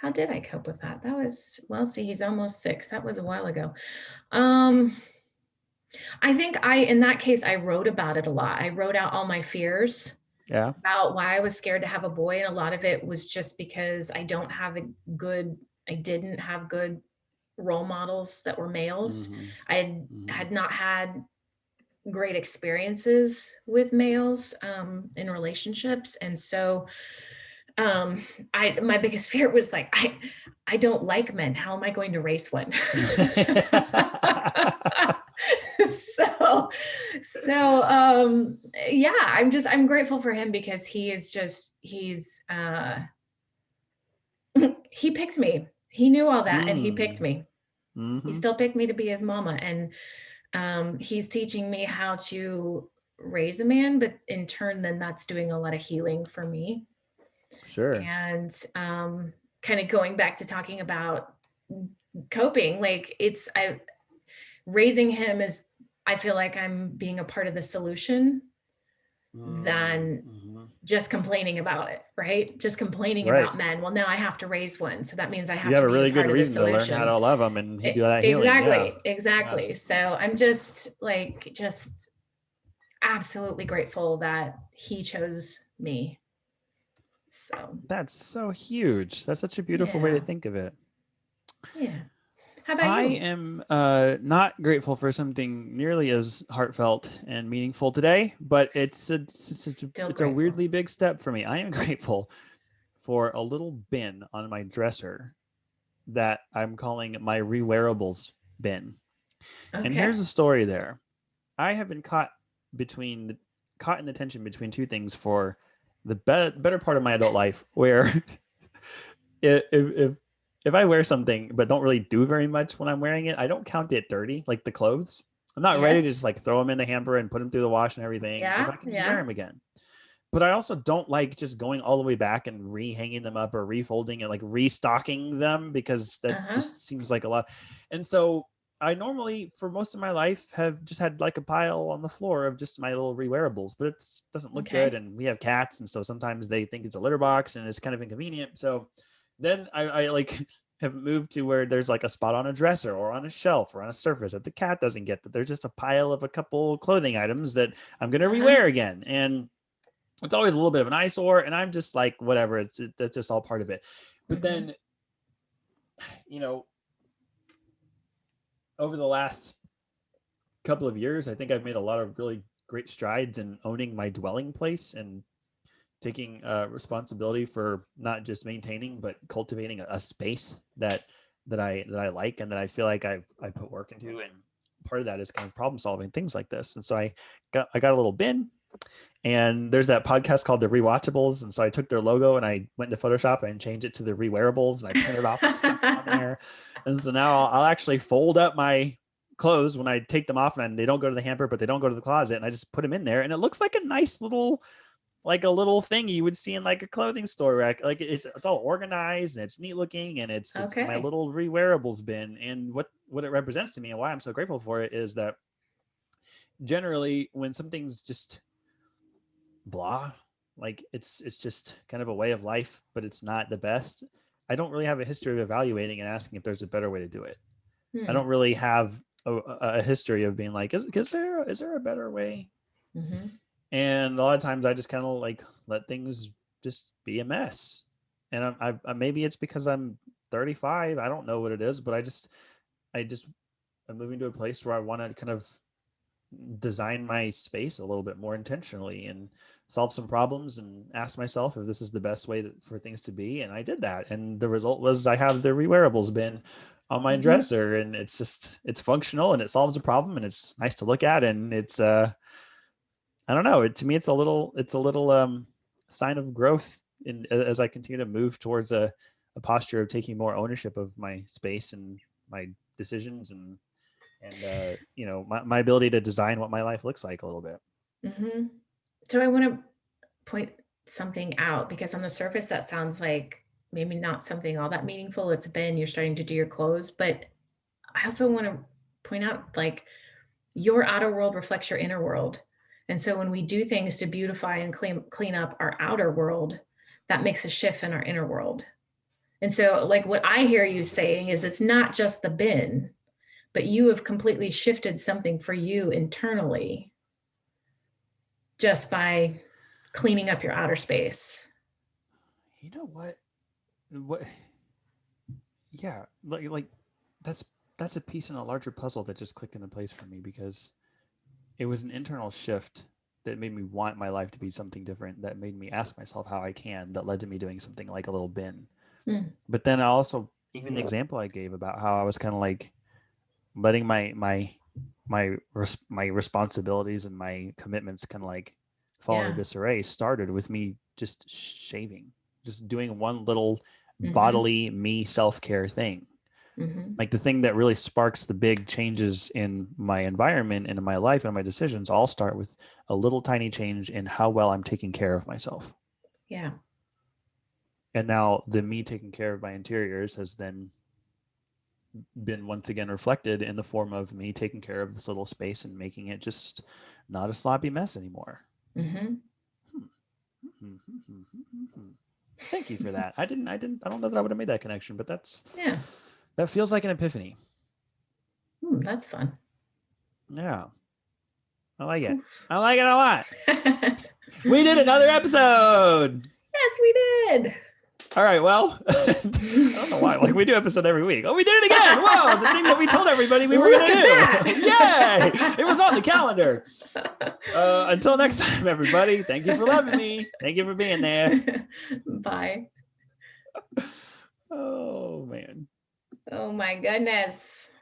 How did I cope with that? That was, well, see, he's almost 6. That was a while ago. I think in that case, I wrote about it a lot. I wrote out all my fears about why I was scared to have a boy. And a lot of it was just because I didn't have good role models that were males. I had not had great experiences with males in relationships. And so my biggest fear was like, I don't like men. How am I going to raise one? Yeah, I'm grateful for him, because he picked me. He knew all that and he picked me. He still picked me to be his mama. And he's teaching me how to raise a man, but in turn, then that's doing a lot of healing for me. Sure. And kind of going back to talking about coping, like raising him is, I feel like I'm being a part of the solution than just complaining about it, right? Just complaining about men. Well, now I have to raise one. So that means I have to be a really good reason to learn how to love them and do that healing. Exactly. So I'm just absolutely grateful that he chose me. So that's so huge. That's such a beautiful way to think of it. Yeah. How about you? I am not grateful for something nearly as heartfelt and meaningful today, but it's a weirdly big step for me. I am grateful for a little bin on my dresser that I'm calling my rewearables bin. Okay. And here's the story there. I have been caught in the tension between two things for the better part of my adult life, where if I wear something but don't really do very much when I'm wearing it, I don't count it dirty, like the clothes. I'm not ready to just like throw them in the hamper and put them through the wash and everything. If I can just wear them again. But I also don't like just going all the way back and re-hanging them up or refolding and like restocking them, because that just seems like a lot. And so I normally, for most of my life, have just had like a pile on the floor of just my little rewearables, but it doesn't look good. And we have cats, and so sometimes they think it's a litter box and it's kind of inconvenient. So then I like have moved to where there's like a spot on a dresser or on a shelf or on a surface that the cat doesn't get, that there's just a pile of a couple clothing items that I'm going to rewear again. And it's always a little bit of an eyesore, and I'm just like, whatever, that's just all part of it. But then, you know, over the last couple of years, I think I've made a lot of really great strides in owning my dwelling place and taking responsibility for not just maintaining but cultivating a space that I like and that I feel like I put work into. And part of that is kind of problem solving things like this. And so I got a little bin, and there's that podcast called The Rewatchables, and so I took their logo and I went into Photoshop and changed it to The Rewearables, and I printed off the stuff on there. And so now I'll actually fold up my clothes when I take them off, and they don't go to the hamper, but they don't go to the closet, and I just put them in there, and it looks like a nice little, like a little thing you would see in like a clothing store rack. Like it's all organized and it's neat looking, and it's my little Rewearables bin. And what it represents to me and why I'm so grateful for it is that generally when something's just blah, like it's just kind of a way of life, but it's not the best, I don't really have a history of evaluating and asking if there's a better way to do it. I don't really have a history of being like, is there a better way? And a lot of times I just kind of like let things just be a mess. And I maybe it's because I'm 35. I don't know what it is, but I'm moving to a place where I want to kind of design my space a little bit more intentionally and solve some problems and ask myself if this is the best way for things to be. And I did that. And the result was I have the Rewearables bin on my dresser, and it's functional and it solves a problem and it's nice to look at. And it's, I don't know, to me, it's a little sign of growth as I continue to move towards a posture of taking more ownership of my space and my decisions and you know, my ability to design what my life looks like a little bit. So I want to point something out, because on the surface that sounds like maybe not something all that meaningful. It's been, you're starting to do your clothes, but I also want to point out, like, your outer world reflects your inner world. And so when we do things to beautify and clean up our outer world, that makes a shift in our inner world. And so, like, what I hear you saying is it's not just the bin, but you have completely shifted something for you internally just by cleaning up your outer space. You know what? Yeah, like that's a piece in a larger puzzle that just clicked into place for me, because it was an internal shift that made me want my life to be something different, that made me ask myself how I can, that led to me doing something like a little bin. But then I also, even the example I gave about how I was kind of like letting my responsibilities and my commitments kind of like fall into disarray started with me just shaving, just doing one little bodily me self-care thing. Like the thing that really sparks the big changes in my environment and in my life and my decisions all start with a little tiny change in how well I'm taking care of myself. Yeah. And now the me taking care of my interiors has then been once again reflected in the form of me taking care of this little space and making it just not a sloppy mess anymore. Thank you for that. I don't know that I would have made that connection, but that feels like an epiphany. That's fun. Yeah. I like it. I like it a lot. We did another episode. Yes, we did. All right. Well, I don't know why. Like, we do episode every week. Oh, we did it again. Whoa, the thing that we told everybody we were going to do. Yay. It was on the calendar. Until next time, everybody. Thank you for loving me. Thank you for being there. Bye. Oh, man. Oh, my goodness.